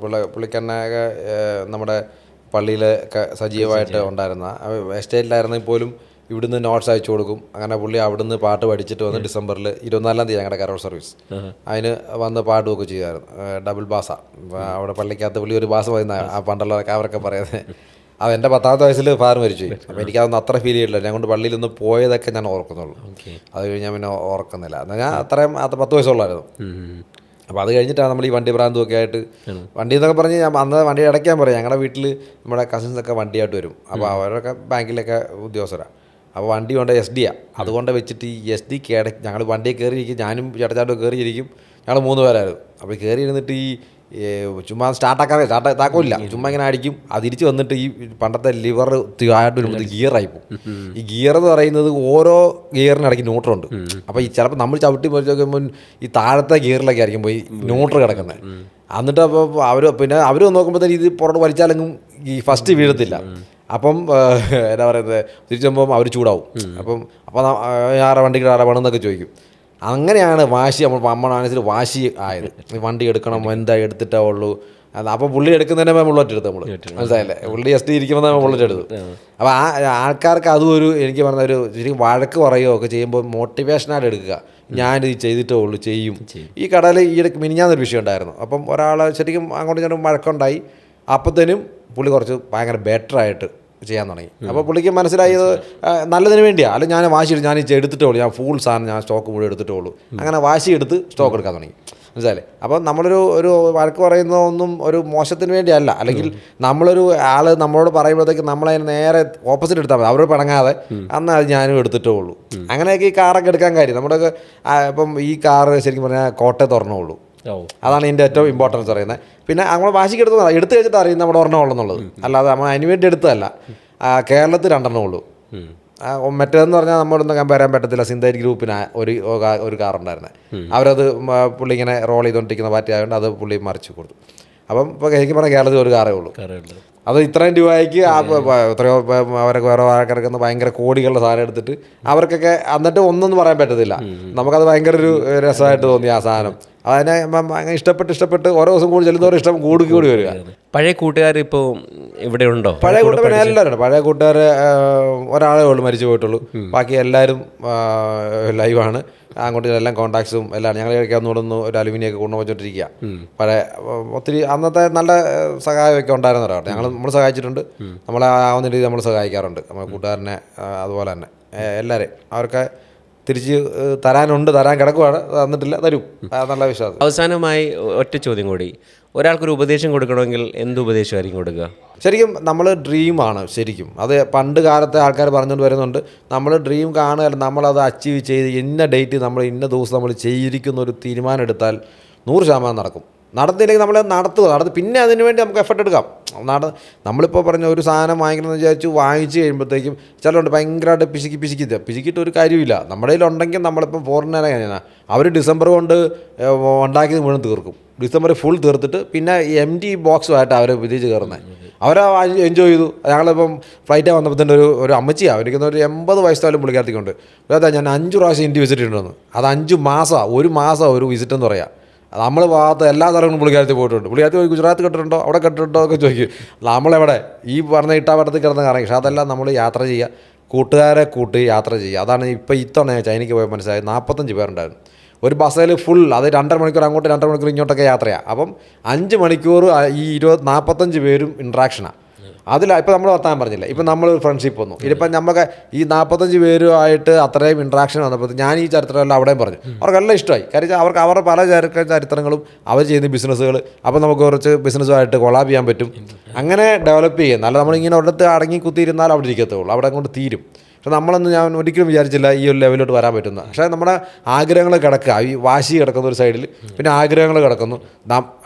Speaker 2: പുള്ളിക്കന്നൊക്കെ നമ്മുടെ പള്ളിയിലൊക്കെ സജീവമായിട്ട് ഉണ്ടായിരുന്ന, എസ്റ്റേറ്റിലായിരുന്നെങ്കിൽ പോലും ഇവിടുന്ന് നോട്ട്സ് അയച്ചു കൊടുക്കും. അങ്ങനെ പുള്ളി അവിടുന്ന് പാട്ട് പഠിച്ചിട്ട് വന്ന് ഡിസംബറിൽ 24-ാം തീയതി ഞങ്ങളുടെ കരോൾ സർവീസ് അതിന് വന്ന് പാടുകയൊക്കെ ചെയ്യുമായിരുന്നു. ഡബിൾ ബാസ അവിടെ പള്ളിക്കകത്ത് പുള്ളി ഒരു ബാസ പറയുന്ന പണ്ടുള്ളവരൊക്കെ അവരൊക്കെ പറയുന്നത്. അത് എൻ്റെ 10ാമത്തെ വയസ്സിൽ ഫാദർ മരിച്ചു പോയി. അപ്പോൾ എനിക്കതൊന്നും അത്ര ഫീൽ ചെയ്തിട്ടില്ല. ഞാൻ കൊണ്ട് പള്ളിയിലൊന്ന് പോയതൊക്കെ ഞാൻ ഓർക്കുന്നുള്ളൂ. അത് കഴിഞ്ഞ് ഞാൻ പിന്നെ ഓർക്കുന്നില്ല. എന്നാൽ ഞാൻ അത്രയും 10 വയസ്സുള്ളായിരുന്നു. അപ്പോൾ അത് കഴിഞ്ഞിട്ടാണ് നമ്മൾ ഈ വണ്ടി ഭ്രാന്തും ഒക്കെ ആയിട്ട്, വണ്ടി എന്നൊക്കെ പറഞ്ഞ് ഞാൻ അന്ന് വണ്ടി അടയ്ക്കാൻ പറയും. ഞങ്ങളുടെ വീട്ടിൽ നമ്മുടെ കസിൻസൊക്കെ വണ്ടിയായിട്ട് വരും. അപ്പോൾ അവരൊക്കെ ബാങ്കിലൊക്കെ ഉദ്യോഗസ്ഥരാണ്. അപ്പോൾ വണ്ടി കൊണ്ട് SD അതുകൊണ്ട് വെച്ചിട്ട് ഈ SD ഞങ്ങൾ വണ്ടിയിൽ കയറിയിരിക്കും. ഞാനും ചേട്ടച്ചാട്ടും കയറിയിരിക്കും. ഞങ്ങൾ 3 പേരായിരുന്നു. അപ്പോൾ കയറി ഇരുന്നിട്ട് ഈ ചുമ്മാ താക്കോലില്ല, ചുമ്മാ ഇങ്ങനെ അടിക്കും. അത് തിരിച്ച് വന്നിട്ട് ഈ പണ്ടത്തെ ലിവർ ആയിട്ട് വരുമ്പോൾ ഗിയറായി പോകും. ഈ ഗിയർ എന്ന് പറയുന്നത് ഓരോ ഗിയറിനിടയ്ക്ക് ന്യൂട്രുണ്ട്. അപ്പോൾ ഈ ചിലപ്പോൾ നമ്മൾ ചവിട്ടി പോയി ഈ താഴത്തെ ഗിയറിലൊക്കെ ആയിരിക്കും പോയി ന്യൂട്രൽ കിടക്കുന്നത്. എന്നിട്ട് അപ്പോൾ അവർ നോക്കുമ്പോഴത്തേക്ക് ഇത് പുറത്ത് വലിച്ചാലെങ്കിലും ഈ ഫസ്റ്റ് വീഴത്തില്ല. അപ്പം എന്താ പറയുന്നത്, തിരിച്ചുമ്പോൾ അവർ ചൂടാവും. അപ്പോൾ ആരുടെ വണ്ടിക്ക് ആരുടെ വേണമെന്നൊക്കെ ചോദിക്കും. അങ്ങനെയാണ് വാശി, നമ്മുടെ മനസ്സിൽ വാശി ആയത്. വണ്ടി എടുക്കണം, എന്താ എടുത്തിട്ടേ ഉള്ളൂ. അപ്പോൾ പുള്ളി എടുക്കുന്നതിനെ ബുള്ളറ്റ് എടുത്ത് നമ്മൾ മനസ്സിലായില്ലേ. പുള്ളി SD ഇരിക്കുമ്പോൾ നമ്മൾ ബുള്ളറ്റ് എടുത്തു. അപ്പോൾ ആൾക്കാർക്ക് അതും എനിക്ക് പറഞ്ഞ ശരിക്കും വഴക്ക് പറയുകയോ ഒക്കെ ചെയ്യുമ്പോൾ മോട്ടിവേഷനായിട്ട് എടുക്കുക. ഞാനിത് ചെയ്തിട്ടേ ഉള്ളൂ, ചെയ്യും. ഈ കടയിൽ ഈയിടയ്ക്ക് മിനിഞ്ഞാന്നൊരു വിഷയം ഉണ്ടായിരുന്നു. അപ്പം ഒരാൾ ശരിക്കും അങ്ങോട്ട് ഞാൻ വഴക്കുണ്ടായി. അപ്പോഴത്തേനും പുള്ളി കുറച്ച് ഭയങ്കര ബെറ്ററായിട്ട് ചെയ്യാൻ തുടങ്ങി. അപ്പോൾ പുള്ളിക്ക് മനസ്സിലായത് നല്ലതിന് വേണ്ടിയാണ്. അല്ലെങ്കിൽ ഞാൻ വാശി എടുത്ത് ഞാൻ എടുത്തിട്ടേ ഉള്ളൂ, ഞാൻ ഫുൾ സാധനം ഞാൻ സ്റ്റോക്ക് മുഴുവൻ എടുത്തിട്ടേ ഉള്ളൂ. അങ്ങനെ വാശി എടുത്ത് സ്റ്റോക്ക് എടുക്കാൻ തുടങ്ങി. മനസ്സിലായില്ലേ. അപ്പോൾ നമ്മളൊരു വഴക്ക് പറയുന്നതൊന്നും ഒരു മോശത്തിന് വേണ്ടിയല്ല. അല്ലെങ്കിൽ നമ്മളൊരു ആൾ നമ്മളോട് പറയുമ്പോഴത്തേക്ക് നമ്മളതിന് നേരെ ഓപ്പോസിറ്റ് എടുത്താൽ മതി. അവരോട് പിണങ്ങാതെ എന്നാൽ അത് ഞാനും എടുത്തിട്ടേ ഉള്ളൂ. അങ്ങനെയൊക്കെ ഈ കാറൊക്കെ എടുക്കാൻ കാര്യം. നമ്മുടെ ഇപ്പം ഈ കാറ് ശരിക്കും പറഞ്ഞാൽ കോട്ടയത്ത് ഒരെണ്ണമുള്ളൂ. അതാണ് ഇതിൻ്റെ ഏറ്റവും ഇമ്പോർട്ടൻസ് പറയുന്നത്. പിന്നെ നമ്മൾ വാശിക്ക് എടുത്ത് കഴിഞ്ഞിട്ട് അറിയുന്നത് നമ്മുടെ ഒരെണ്ണം ഉള്ളെന്നുള്ളത്. അല്ലാതെ നമ്മൾ അതിന് വേണ്ടി എടുത്തതല്ല. കേരളത്തിൽ 2 ഉള്ളൂ. മറ്റേതെന്ന് പറഞ്ഞാൽ നമ്മളൊന്നും വരാൻ പറ്റത്തില്ല. സിന്തറ്റിക് ഗ്രൂപ്പിന് ഒരു കാറുണ്ടായിരുന്നത്. അവരത് പുള്ളി ഇങ്ങനെ റോൾ ചെയ്തുകൊണ്ടിരിക്കുന്ന പാർട്ടി ആയതുകൊണ്ട് അത് പുള്ളി മറിച്ച് കൊടുത്തു. അപ്പം ഇപ്പോൾ എനിക്ക് പറഞ്ഞാൽ കേരളത്തിൽ ഒരു കാറേ ഉള്ളൂ. അത് ഇത്രയും രൂപയ്ക്ക് എത്രയോ അവരൊക്കെ വേറെ ആൾക്കാർക്ക് ഭയങ്കര കോടികളുടെ സാധനം എടുത്തിട്ട് അവർക്കൊക്കെ എന്നിട്ട് ഒന്നും പറയാൻ പറ്റത്തില്ല. നമുക്കത് ഭയങ്കര ഒരു രസമായിട്ട് തോന്നി ആ സാധനം. അതിനെ ഇഷ്ടപ്പെട്ട് ഓരോ ദിവസം കൂടി ചെല്ലുന്നവരും ഇഷ്ടം കൂടി വരിക.
Speaker 1: പഴയ കൂട്ടുകാർ ഇപ്പോൾ ഇവിടെ ഉണ്ടോ?
Speaker 2: പഴയ കൂട്ടുകാർ എല്ലാവരും ഉണ്ട്. പഴയ കൂട്ടുകാർ ഒരാളേ ഉള്ളൂ മരിച്ചു പോയിട്ടുള്ളൂ. ബാക്കി എല്ലാവരും ലൈവാണ്. അങ്ങോട്ട് എല്ലാം കോൺടാക്ട്സും എല്ലാം ഞങ്ങൾ കഴിക്കാവുന്ന ഒരു അലുമിനിയൊക്കെ കൊണ്ടുപോയിക്കൊണ്ടിരിക്കുക. പഴയ ഒത്തിരി അന്നത്തെ നല്ല സഹായമൊക്കെ ഉണ്ടായിരുന്ന ഒരാൾ. നമ്മൾ സഹായിച്ചിട്ടുണ്ട്. നമ്മളെ ആവുന്ന രീതി നമ്മൾ സഹായിക്കാറുണ്ട്. നമ്മുടെ കൂട്ടുകാരനെ അതുപോലെ തന്നെ എല്ലാവരെയും. അവർക്ക് തിരിച്ച് തരാനുണ്ട്, തരാൻ കിടക്കുവാണ്, തന്നിട്ടില്ല, തരും എന്നുള്ള വിശ്വാസം.
Speaker 1: അവസാനമായി ഒറ്റ ചോദ്യം കൂടി, ഒരാൾക്കൊരു ഉപദേശം കൊടുക്കണമെങ്കിൽ എന്ത് ഉപദേശമായിരിക്കും കൊടുക്കുക?
Speaker 2: ശരിക്കും നമ്മൾ ഡ്രീമാണ് ശരിക്കും. അത് പണ്ട് കാലത്തെ ആൾക്കാർ പറഞ്ഞുകൊണ്ട് വരുന്നുണ്ട്. നമ്മൾ ഡ്രീം കാണുക, നമ്മളത് അച്ചീവ് ചെയ്ത് ഇന്ന ഡേറ്റ് നമ്മൾ ഇന്ന ദിവസം നമ്മൾ ചെയ്തിരിക്കുന്ന ഒരു തീരുമാനം എടുത്താൽ 100% നടക്കും. നടന്നില്ലെങ്കിൽ നമ്മൾ നടത്തുക, പിന്നെ അതിന് വേണ്ടി നമുക്ക് എഫർട്ട് എടുക്കാം. നമ്മളിപ്പോൾ പറഞ്ഞ ഒരു സാധനം വാങ്ങിക്കണമെന്ന് വിചാരിച്ചു വാങ്ങിച്ച് കഴിയുമ്പോഴത്തേക്കും ചിലരുണ്ട് ഭയങ്കരമായിട്ട് പിശുക്കിയിട്ട് ഒരു കാര്യമില്ല. നമ്മുടെ കയ്യിലുണ്ടെങ്കിൽ നമ്മളിപ്പം ഫോറിനറെ കഴിഞ്ഞാൽ അവർ ഡിസംബർ കൊണ്ട് ഉണ്ടാക്കിയത് മുഴുവൻ തീർക്കും. ഡിസംബർ ഫുൾ തീർത്തിട്ട് പിന്നെ MT ബോക്സുമായിട്ട് അവർ വിദേശിച്ച് കയറുന്നത്. അവരെ എൻജോയ് ചെയ്തു. ഞങ്ങളിപ്പം ഫ്ലൈറ്റ് വന്നപ്പോൾ തന്നെ ഒരു അമ്മച്ചിയാണ്, എനിക്കൊന്ന് ഒരു 80 വയസ്സായാലും പുള്ളിക്കാർത്തിക്കൊണ്ട് അതാ ഞാൻ 5 പ്രാവശ്യം ഇന്ത്യ വിസിറ്റ് ചെയ്തിട്ടുണ്ടെന്ന്. അത് 5 മാസമാണ്, ഒരു മാസം ഒരു വിസിറ്റ് എന്ന് പറയാം. നമ്മൾ ഭാഗത്ത് എല്ലാ സ്ഥലങ്ങളും പുള്ളിക്കാരത്തിൽ പോയിട്ടുണ്ട്. പുള്ളിക്കാരത്തിൽ ഗുജറാത്ത് കെട്ടിട്ടുണ്ടോ, അവിടെ കെട്ടിട്ടുണ്ടോ ഒക്കെ ചോദിക്കും. നമ്മളെവിടെ ഈ പറഞ്ഞ ഇട്ടാവട്ടത്തിൽ കിടന്ന് കറങ്ങി. പക്ഷേ അതെല്ലാം നമ്മൾ യാത്ര ചെയ്യുക, കൂട്ടുകാരെ കൂട്ടി യാത്ര ചെയ്യുക. അതാണ് ഇപ്പോൾ ഇത്തവണ ചൈനയ്ക്ക് പോയി മനസ്സിലായത്. 45 പേരുണ്ടായിരുന്നു ഒരു ബസ്സിൽ ഫുൾ. അത് 2.5 മണിക്കൂർ അങ്ങോട്ട് 2.5 മണിക്കൂർ ഇങ്ങോട്ടൊക്കെ യാത്രയാണ്. അപ്പം 5 മണിക്കൂർ ഈ 45 പേരും ഇൻട്രാക്ഷനാണ്. ഇപ്പോൾ നമ്മൾ വർത്താനം പറഞ്ഞില്ല, ഇപ്പം നമ്മൾ ഫ്രണ്ട്ഷിപ്പ് വന്നു. ഇതിപ്പം നമുക്ക് ഈ 45 പേരുമായിട്ട് അത്രയും ഇൻട്രാക്ഷൻ വന്നപ്പോൾ ഞാൻ ഈ ചരിത്രമെല്ലാം അവിടെയും പറഞ്ഞു. അവർക്കെല്ലാം ഇഷ്ടമായി. കാര്യം അവർക്ക് അവരുടെ പല ചരിത്രങ്ങളും അവർ ചെയ്യുന്ന ബിസിനസ്സുകൾ, അപ്പോൾ നമുക്ക് കുറച്ച് ബിസിനസ്സുമായിട്ട് കൊളാബ് ചെയ്യാൻ പറ്റും. അങ്ങനെ ഡെവലപ്പ് ചെയ്യുന്നത്. അല്ല നമ്മളിങ്ങനെ ഒരിടത്ത് അടങ്ങി കുത്തിയിരുന്നാൽ അവിടെ ഇരിക്കത്തുള്ളൂ, അവിടെ കൊണ്ട് തീരും. പക്ഷെ നമ്മളൊന്നും ഞാൻ ഒരിക്കലും വിചാരിച്ചില്ല ഈ ഒരു ലെവലിലോട്ട് വരാൻ പറ്റുന്ന. പക്ഷേ നമ്മുടെ ആഗ്രഹങ്ങൾ കിടക്കുക, ഈ വാശി കിടക്കുന്ന ഒരു സൈഡിൽ, പിന്നെ ആഗ്രഹങ്ങൾ കിടക്കുന്നു.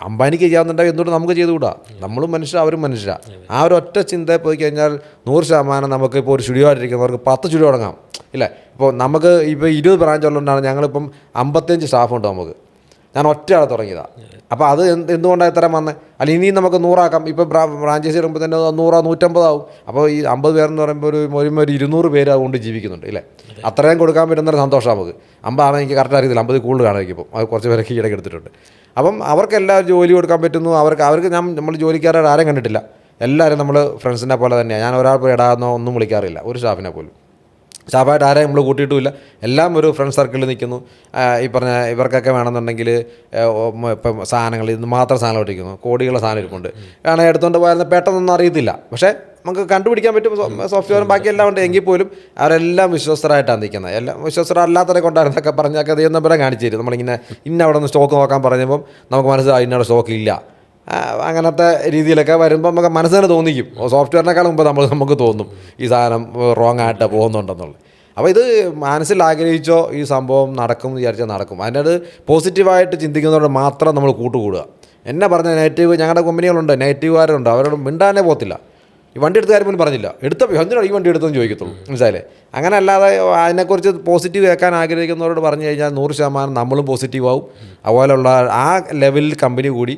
Speaker 2: അംബാനിക്ക് ചെയ്യാവുന്നുണ്ടെങ്കിൽ എന്തുകൊണ്ട് നമുക്ക് ചെയ്തുകൂടാ? നമ്മളും മനുഷ്യർ, അവരും മനുഷ്യരാണ്. ആ ഒരു ഒറ്റ ചിന്തയിൽ പോയി കഴിഞ്ഞാൽ 100% നമുക്ക് ഇപ്പോൾ ഒരു സ്റ്റുഡിയോ ആയിട്ടിരിക്കുന്നവർക്ക് 10 സ്റ്റുഡിയോ തുടങ്ങാം ഇല്ലേ? ഇപ്പോൾ നമുക്ക് ഇപ്പോൾ 20 ബ്രാഞ്ച് ഉള്ളതുകൊണ്ടാണ് ഞങ്ങളിപ്പം 55 സ്റ്റാഫുണ്ട് നമുക്ക്. ഞാൻ ഒറ്റയാളെ തുടങ്ങിയതാണ്. അപ്പോൾ അത് എന്തുകൊണ്ടാണ് ഇത്ര വന്നത്? അല്ല ഇനിയും നമുക്ക് 100 ഇപ്പോൾ ഫ്രാഞ്ചൈസി ഇടുമ്പോൾ തന്നെ 100 150 ആവും. അപ്പോൾ ഈ 50 പേരെന്ന് പറയുമ്പോൾ ഒരു 200 പേര് അതുകൊണ്ട് ജീവിക്കുന്നുണ്ട് ഇല്ലേ? അത്രയും കൊടുക്കാൻ പറ്റുന്നൊരു സന്തോഷം നമുക്ക്. 50 ആണ് എനിക്ക് കറക്റ്റ് അറിയത്തില്ല, 50 കൂടുതൽ കാണുമായിരിക്കും. ഇപ്പോൾ അത് കുറച്ച് പേരൊക്കെ ഇടയ്ക്ക് എടുത്തിട്ടുണ്ട്. അപ്പം അവർക്കെല്ലാം ജോലി കൊടുക്കാൻ പറ്റുന്നു. അവർക്ക് നമ്മൾ ജോലിക്കാരെ ആരും കണ്ടിട്ടില്ല. എല്ലാവരും നമ്മൾ ഫ്രണ്ട്സിനെ പോലെ തന്നെയാണ്. ഞാൻ ഒരാൾ പോയി ഇടാമെന്നോ ഒന്നും വിളിക്കാറില്ല, ഒരു സ്റ്റാഫിനെ പോലും. സ്റ്റാഫായിട്ട് ആരെയും നമ്മൾ കൂട്ടിയിട്ടുമില്ല. എല്ലാം ഒരു ഫ്രണ്ട് സർക്കിളിൽ നിൽക്കുന്നു. ഈ പറഞ്ഞ ഇവർക്കൊക്കെ വേണമെന്നുണ്ടെങ്കിൽ ഇപ്പം സാധനങ്ങൾ ഇന്ന് മാത്രം സാധനം ഇട്ടിരിക്കുന്നു, കോടികളുടെ സാധനം ഇരിപ്പുണ്ട്. കാരണം എടുത്തുകൊണ്ട് പോയാൽ പെട്ടെന്നൊന്നും അറിയത്തില്ല. പക്ഷേ നമുക്ക് കണ്ടുപിടിക്കാൻ പറ്റും. സോഫ്റ്റ്വെയറും ബാക്കിയെല്ലാം ഉണ്ട്. എങ്കിൽ പോലും അവരെല്ലാം വിശ്വസ്തരായിട്ടാണ് നിൽക്കുന്നത്. എല്ലാം വിശ്വസ്തരല്ലാത്തവരെ കൊണ്ടായിരുന്നൊക്കെ പറഞ്ഞൊക്കെ ദൈവം നമ്പരെ കാണിച്ചു തരും. നമ്മളിങ്ങനെ അവിടെ നിന്ന് സ്റ്റോക്ക് നോക്കാൻ പറഞ്ഞപ്പം നമുക്ക് മനസ്സിലായി ഇന്നവിടെ സ്റ്റോക്ക് ഇല്ല. അങ്ങനത്തെ രീതിയിലൊക്കെ വരുമ്പോൾ നമുക്ക് മനസ്സിന് തോന്നിക്കും. സോഫ്റ്റ്വെയറിനേക്കാളും മുമ്പ് നമുക്ക് തോന്നും ഈ സാധനം റോങ് ആയിട്ട് പോകുന്നുണ്ടെന്നുള്ളത്. അപ്പോൾ ഇത് മനസ്സിൽ ആഗ്രഹിച്ചോ ഈ സംഭവം നടക്കും എന്ന് വിചാരിച്ചാൽ നടക്കും. അതിനത് പോസിറ്റീവായിട്ട് ചിന്തിക്കുന്നതോടെ മാത്രം നമ്മൾ കൂട്ടുകൂടുക. എന്നെ പറഞ്ഞ നെഗറ്റീവ്, ഞങ്ങളുടെ കമ്പനികളുണ്ട് നെഗറ്റീവുകാരുണ്ട്, അവരോട് മിണ്ടാനേ പോകത്തില്ല. ഈ വണ്ടി എടുത്ത കാര്യം പോലും പറഞ്ഞില്ല, എന്തിനാണ് ഈ വണ്ടി എടുത്തെന്ന് ചോദിക്കത്തുള്ളൂ. മനസ്സിലായില്ലേ? അങ്ങനെ അല്ലാതെ അതിനെക്കുറിച്ച് പോസിറ്റീവ് കേൾക്കാൻ ആഗ്രഹിക്കുന്നവരോട് പറഞ്ഞു കഴിഞ്ഞാൽ 100% നമ്മളും പോസിറ്റീവ് ആവും. അതുപോലെയുള്ള ആ ലെവലിൽ കമ്പനി കൂടി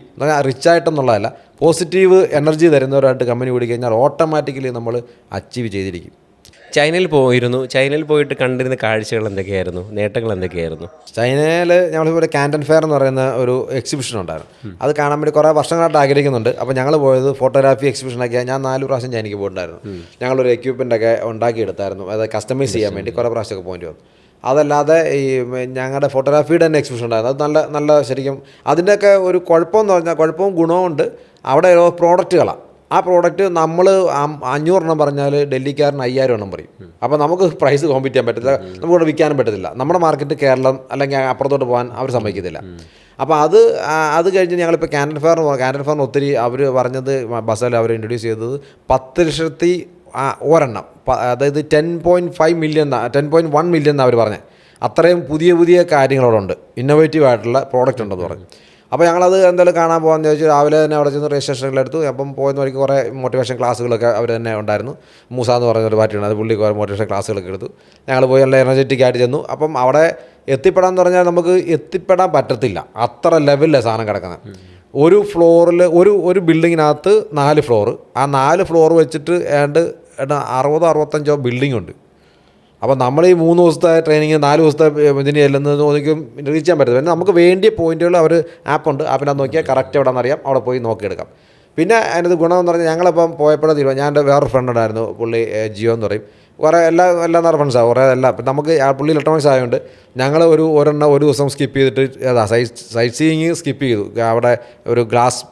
Speaker 2: റിച്ചായിട്ടെന്നുള്ളതല്ല, പോസിറ്റീവ് എനർജി തരുന്നവരായിട്ട് കമ്പനി കൂടി കഴിഞ്ഞാൽ ഓട്ടോമാറ്റിക്കലി നമ്മൾ അച്ചീവ് ചെയ്തിരിക്കും.
Speaker 1: ചൈനയിൽ പോയിരുന്നു. ചൈനയിൽ പോയിട്ട് കണ്ടിരുന്ന കാഴ്ചകൾ എന്തൊക്കെയായിരുന്നു, നേട്ടങ്ങൾ എന്തൊക്കെയായിരുന്നു?
Speaker 2: ചൈനയിൽ ഞങ്ങളിവിടെ കാൻറ്റൺ ഫെയർ എന്ന് പറയുന്ന ഒരു എക്സിബിഷൻ ഉണ്ടായിരുന്നു. അത് കാണാൻ വേണ്ടി കുറേ വർഷങ്ങളായിട്ട് ആഗ്രഹിക്കുന്നുണ്ട്. അപ്പോൾ ഞങ്ങൾ പോയത് ഫോട്ടോഗ്രാഫി എക്സിബിഷനൊക്കെയാണ്. ഞാൻ 4 പ്രാവശ്യം ചൈനയ്ക്ക് പോയിട്ടുണ്ടായിരുന്നു. ഞങ്ങളൊരു എക്യുപ്മെൻ്റൊക്കെ ഉണ്ടാക്കിയെടുത്തായിരുന്നു. അത് കസ്റ്റമൈസ് ചെയ്യാൻ വേണ്ടി കുറേ പ്രാവശ്യമൊക്കെ പോയിന്റ് വന്നു. അതല്ലാതെ ഈ ഞങ്ങളുടെ ഫോട്ടോഗ്രാഫിയുടെ തന്നെ എക്സിബിഷൻ ഉണ്ടായിരുന്നു. അത് നല്ല ശരിക്കും അതിൻ്റെയൊക്കെ ഒരു കുഴപ്പമെന്ന് പറഞ്ഞാൽ കുഴപ്പവും ഗുണവും ഉണ്ട്. അവിടെ ഓരോ പ്രോഡക്റ്റുകളാണ്. ആ പ്രോഡക്റ്റ് നമ്മൾ 500 പറഞ്ഞാൽ ഡൽഹിക്കാരൻ 5000 പറയും. അപ്പോൾ നമുക്ക് പ്രൈസ് കോമ്പീറ്റ് ചെയ്യാൻ പറ്റത്തില്ല, നമുക്കിവിടെ വിൽക്കാനും പറ്റത്തില്ല. നമ്മുടെ മാർക്കറ്റ് കേരളം അല്ലെങ്കിൽ അപ്പുറത്തോട്ട് പോകാൻ അവർ സമ്മതിക്കത്തില്ല. അപ്പോൾ അത് കഴിഞ്ഞ് ഞങ്ങളിപ്പോൾ കാൻറ്റൺ ഫെയറിന് ഒത്തിരി അവർ പറഞ്ഞത് ബസ്സിൽ അവർ ഇൻട്രൊഡ്യൂസ് ചെയ്തത് 10 ലക്ഷത്തി ഒരെണ്ണം, അതായത് 10.5 മില്യൺ 10.1 മില്യൺ എന്നാണ് അവർ പറഞ്ഞത്. അത്രയും പുതിയ കാര്യങ്ങളോടുണ്ട്, ഇന്നോവേറ്റീവ് ആയിട്ടുള്ള പ്രോഡക്റ്റ് ഉണ്ടെന്ന് പറഞ്ഞു. അപ്പോൾ ഞങ്ങളത് എന്തായാലും കാണാൻ പോകാമെന്ന് ചോദിച്ചു. രാവിലെ തന്നെ അവിടെ ചെന്ന് രജിസ്ട്രേഷനിലെടുത്തു. അപ്പം പോകുന്ന വഴിക്ക് കുറേ മോട്ടിവേഷൻ ക്ലാസ്സുകളൊക്കെ അവർ തന്നെ ഉണ്ടായിരുന്നു. മൂസ എന്ന് പറഞ്ഞൊരു പാർട്ടിയുണ്ട്, അത് പുള്ളി കുറേ മോട്ടിവേഷൻ ക്ലാസ്സുകളൊക്കെ എടുത്തു. ഞങ്ങൾ പോയി നല്ല എനർജറ്റിക് ആയിട്ട് ചെന്നു. അപ്പം അവിടെ എത്തിപ്പെടാമെന്ന് പറഞ്ഞാൽ നമുക്ക് എത്തിപ്പെടാൻ പറ്റത്തില്ല, അത്ര ലെവലിലാണ് സാധനം കിടക്കുന്നത്. ഒരു ഫ്ലോറിൽ ഒരു ബിൽഡിങ്ങിനകത്ത് 4 ഫ്ലോർ, ആ 4 ഫ്ലോർ വെച്ചിട്ട് ഏതാണ്ട് 60-65 ബിൽഡിംഗ് ഉണ്ട്. അപ്പോൾ നമ്മൾ ഈ 3 ദിവസത്തെ ട്രെയിനിങ് 4 ദിവസത്തെ ഇതിന് ചെല്ലുന്നത് ഒന്നിക്കും റീച്ച് ചെയ്യാൻ പറ്റില്ല. പിന്നെ നമുക്ക് വേണ്ടിയ പോയിന്റുകൾ അവർ ആപ്പുണ്ട്, ആപ്പിനകത്ത് നോക്കിയാൽ കറക്റ്റ് എവിടെ നിന്നറിയാം, അവിടെ പോയി നോക്കിയെടുക്കാം. പിന്നെ അതിനകത്ത് ഗുണമെന്ന് പറഞ്ഞാൽ ഞങ്ങളിപ്പം പോയപ്പോഴേ തീരുമാനം, ഞാൻ എൻ്റെ വേറൊരു ഫ്രണ്ട് ഉണ്ടായിരുന്നു, പുള്ളി ജിയോ എന്ന് പറയും. കുറേ എല്ലാ നല്ല ഫ്രണ്ട്സാണ് കുറേ എല്ലാം. നമുക്ക് പുള്ളി ഇലക്ട്രോണിക്സ് ആയതുകൊണ്ട് ഞങ്ങൾ ഒരു ദിവസം സ്കിപ്പ് ചെയ്തിട്ട് സൈറ്റ് സീയിങ് സ്കിപ്പ് ചെയ്തു. അവിടെ ഒരു ഗ്ലാസ്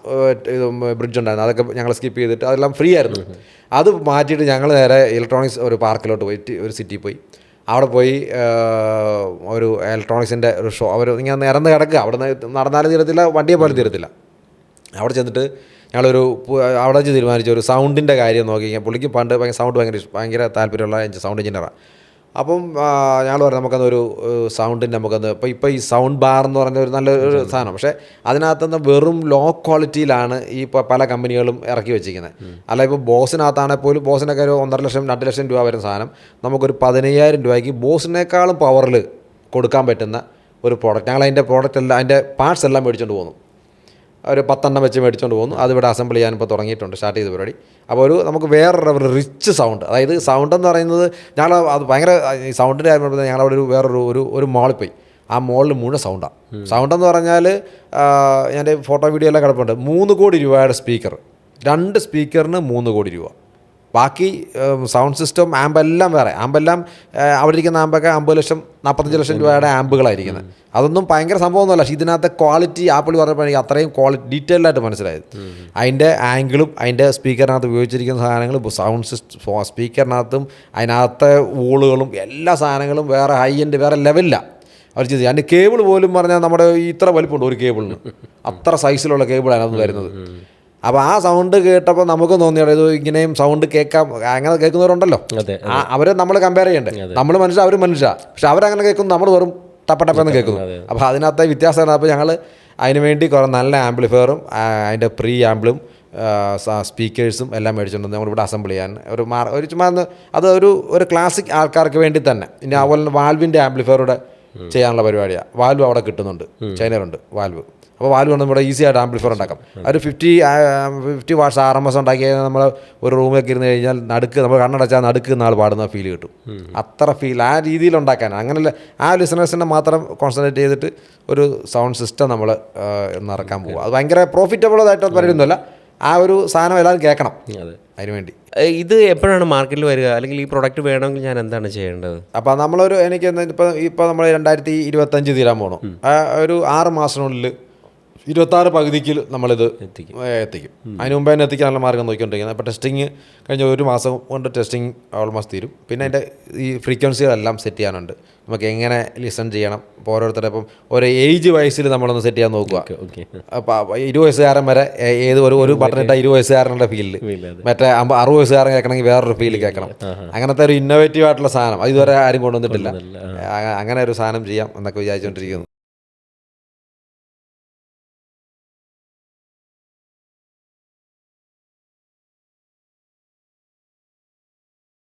Speaker 2: ബ്രിഡ്ജ് ഉണ്ടായിരുന്നു, അതൊക്കെ ഞങ്ങൾ സ്കിപ്പ് ചെയ്തിട്ട് അതെല്ലാം ഫ്രീ ആയിരുന്നു. അത് മാറ്റിയിട്ട് ഞങ്ങൾ നേരെ ഇലക്ട്രോണിക്സ് ഒരു പാർക്കിലോട്ട് പോയിട്ട് ഒരു സിറ്റി പോയി. അവിടെ പോയി ഒരു ഇലക്ട്രോണിക്സിൻ്റെ ഒരു ഷോ അവർ ഇങ്ങനെ നിരന്ന് കിടക്കുക, അവിടെ നിന്ന് നടന്നാലും തീരത്തില്ല, വണ്ടിയെ പോലും തീരത്തില്ല. അവിടെ ചെന്നിട്ട് ഞങ്ങളൊരു അവിടെ വെച്ച് തീരുമാനിച്ചു ഒരു സൗണ്ടിൻ്റെ കാര്യം നോക്കി. പുള്ളിക്ക് പണ്ട് സൗണ്ട് ഭയങ്കര താല്പര്യമുള്ള സൗണ്ട് എഞ്ചിനീയറാണ്. അപ്പം ഞങ്ങൾ പറഞ്ഞു നമുക്കതൊരു സൗണ്ടിൻ്റെ നമുക്കത് ഇപ്പോൾ ഈ സൗണ്ട് ബാർ എന്ന് പറഞ്ഞ ഒരു നല്ലൊരു സാധനം, പക്ഷേ അതിനകത്തുനിന്ന് വെറും ലോ ക്വാളിറ്റിയിലാണ് ഈ പല കമ്പനികളും ഇറക്കി വെച്ചിരിക്കുന്നത്. അല്ല ഇപ്പോൾ ബോസിനകത്താണെങ്കിൽ പോലും ബോസിനൊക്കെ ഒരു 1.5 ലക്ഷം 2 ലക്ഷം രൂപ വരുന്ന സാധനം നമുക്കൊരു 15,000 രൂപയ്ക്ക് ബോസിനേക്കാളും പവറിൽ കൊടുക്കാൻ പറ്റുന്ന ഒരു പ്രോഡക്റ്റ്. ഞങ്ങൾ അതിൻ്റെ പ്രോഡക്റ്റ് എല്ലാം അതിൻ്റെ പാർട്സ് എല്ലാം മേടിച്ചുകൊണ്ട് പോകുന്നു. ഒരു 10 എണ്ണം വെച്ച് മേടിച്ചുകൊണ്ട് പോകുന്നു. അതിവിടെ അസംബിൾ ചെയ്യാനിപ്പോൾ തുടങ്ങിയിട്ടുണ്ട്, സ്റ്റാർട്ട് ചെയ്ത പരിപാടി. അപ്പോൾ നമുക്ക് വേറൊരു റിച്ച് സൗണ്ട്, അതായത് സൗണ്ട് എന്ന് പറയുന്നത് ഞങ്ങൾ അത് ഭയങ്കര ഈ സൗണ്ടിൻ്റെ കാര്യം പറയുന്നത് ഞങ്ങളവിടെ വേറൊരു മോളിൽ പോയി. ആ മോളിൽ മുഴുവൻ സൗണ്ടാണ്. സൗണ്ടെന്ന് പറഞ്ഞാൽ എൻ്റെ ഫോട്ടോ വീഡിയോ എല്ലാം കിടപ്പുണ്ട്. 3 കോടി രൂപയുടെ സ്പീക്കർ, 2 സ്പീക്കറിന് 3 കോടി രൂപ. ബാക്കി സൗണ്ട് സിസ്റ്റം ആമ്പെല്ലാം വേറെ. ആമ്പെല്ലാം അവിടെ ഇരിക്കുന്ന ആമ്പൊക്കെ 50 ലക്ഷം 45 ലക്ഷം രൂപയുടെ ആമ്പുകളായിരിക്കുന്നത്. അതൊന്നും ഭയങ്കര സംഭവമൊന്നുമല്ല. പക്ഷേ ഇതിനകത്തെ ക്വാളിറ്റി ആപ്പിൾ പറഞ്ഞപ്പോൾ എനിക്ക് അത്രയും ഡീറ്റെയിൽഡായിട്ട് മനസ്സിലായത്. അതിൻ്റെ ആംഗിളും അതിൻ്റെ സ്പീക്കറിനകത്ത് ഉപയോഗിച്ചിരിക്കുന്ന സാധനങ്ങളും സൗണ്ട് സിസ്റ്റം സ്പീക്കറിനകത്തും അതിനകത്തെ വോളുകളും എല്ലാ സാധനങ്ങളും വേറെ ഹൈ എൻഡ് വേറെ ലെവലിലാണ് അവർ ചെയ്ത്. അതിൻ്റെ കേബിൾ പോലും പറഞ്ഞാൽ നമ്മുടെ ഇത്ര വലിപ്പമുണ്ട് ഒരു കേബിളിന്, അത്ര സൈസിലുള്ള കേബിളാണ് അതിനകത്ത് വരുന്നത്. അപ്പോൾ ആ സൗണ്ട് കേട്ടപ്പോൾ നമുക്ക് തോന്നിയത് ഇത് ഇങ്ങനെയും സൗണ്ട് കേൾക്കാം, അങ്ങനെ കേൾക്കുന്നവരുണ്ടല്ലോ. അവർ നമ്മൾ കമ്പയർ ചെയ്യണ്ടേ, നമ്മൾ മനുഷ്യ അവർ മനുഷ്യ, പക്ഷെ അവരങ്ങനെ കേൾക്കുന്നു, നമ്മൾ വെറും ടപ്പടപ്പെന്ന് കേൾക്കുന്നു. അപ്പോൾ അതിനകത്തെ വ്യത്യാസമാണ്. അപ്പോൾ ഞങ്ങൾ അതിന് വേണ്ടി കുറേ നല്ല ആംപ്ലിഫയറും അതിൻ്റെ പ്രീ ആംപിളും സ്പീക്കേഴ്സും എല്ലാം മേടിച്ചിട്ടുണ്ട്. നമ്മളിവിടെ അസംബിൾ ചെയ്യാൻ ഒരു ചുമ്മാ അത് ഒരു ക്ലാസിക് ആൾക്കാർക്ക് വേണ്ടി തന്നെ. ഇനി അതുപോലെ തന്നെ വാൽവിൻ്റെ ആംപ്ലിഫയറൂടെ ചെയ്യാനുള്ള പരിപാടിയാണ്. വാൽവ് അവിടെ കിട്ടുന്നുണ്ട്, ചൈനയിലുണ്ട് വാൽവ്. അപ്പോൾ വാൽവ് കൊണ്ട് നമ്മുടെ ഈസി ആയിട്ട് ആംപ്ലിഫയർ ഉണ്ടാക്കാം. ഒരു 50 വാട്ട്സ് RMS ഉണ്ടാക്കി നമ്മൾ ഒരു റൂമിലേക്ക് ഇരുന്ന് കഴിഞ്ഞാൽ നമ്മൾ കണ്ണടച്ചാൽ നടുക്ക് നാൾ പാടുന്ന ഫീൽ കിട്ടും. അത്ര ഫീൽ ആ രീതിയിൽ ഉണ്ടാക്കാനാണ്. അങ്ങനെയല്ല, ആ ലിസണേഴ്സിനെ മാത്രം കോൺസെൻട്രേറ്റ് ചെയ്തിട്ട് ഒരു സൗണ്ട് സിസ്റ്റം നമ്മൾ ഇറക്കാൻ പോകുക. അത് ഭയങ്കര പ്രോഫിറ്റബിൾ ആയിട്ട് പറയുന്നില്ല. ആ ഒരു സാധനം എല്ലാവരും കേൾക്കണം. അതിനുവേണ്ടി
Speaker 1: ഇത് എപ്പോഴാണ് മാർക്കറ്റിൽ വരിക, അല്ലെങ്കിൽ ഈ പ്രൊഡക്റ്റ് വേണമെങ്കിൽ ഞാൻ എന്താണ് ചെയ്യേണ്ടത്?
Speaker 2: അപ്പോൾ നമ്മളൊരു എനിക്ക് ഇപ്പോൾ നമ്മൾ 2025 തീരാൻ പോകണം. ഒരു 6 മാസത്തിനുള്ളിൽ 26 പകുതിക്ക് നമ്മളിത് എത്തിക്കും. അതിന് മുമ്പേ തന്നെ എത്തിക്കാനുള്ള മാർഗ്ഗം നോക്കിക്കൊണ്ടിരിക്കുന്നത്. അപ്പോൾ ടെസ്റ്റിങ് കഴിഞ്ഞ 1 മാസം കൊണ്ട് ടെസ്റ്റിംഗ് ഓൾമോസ്റ്റ് തീരും. പിന്നെ അതിൻ്റെ ഈ ഫ്രീക്വൻസികളെല്ലാം സെറ്റ് ചെയ്യാനുണ്ട്. നമുക്ക് എങ്ങനെ ലിസൺ ചെയ്യണം, ഇപ്പോൾ ഓരോരുത്തരുടെ ഇപ്പം ഒരു ഏജ് വയസ്സിൽ നമ്മളൊന്ന് സെറ്റ് ചെയ്യാൻ നോക്കുക. അപ്പോൾ 20 വയസ്സുകാരൻ വരെ ഒരു ബട്ടൺ ഇട്ട 20 വയസ്സുകാരൻ്റെ ഫീലിൽ, മറ്റേ 60 വയസ്സുകാരൻ കേൾക്കണമെങ്കിൽ വേറൊരു ഫീൽ കേൾക്കണം. അങ്ങനത്തെ ഒരു ഇന്നോവേറ്റീവ് ആയിട്ടുള്ള സാധനം അത് ഇതുവരെ ആരും കൊണ്ടുവന്നിട്ടില്ല. അങ്ങനെ ഒരു സാധനം ചെയ്യാം എന്നൊക്കെ വിചാരിച്ചുകൊണ്ടിരിക്കുന്നു.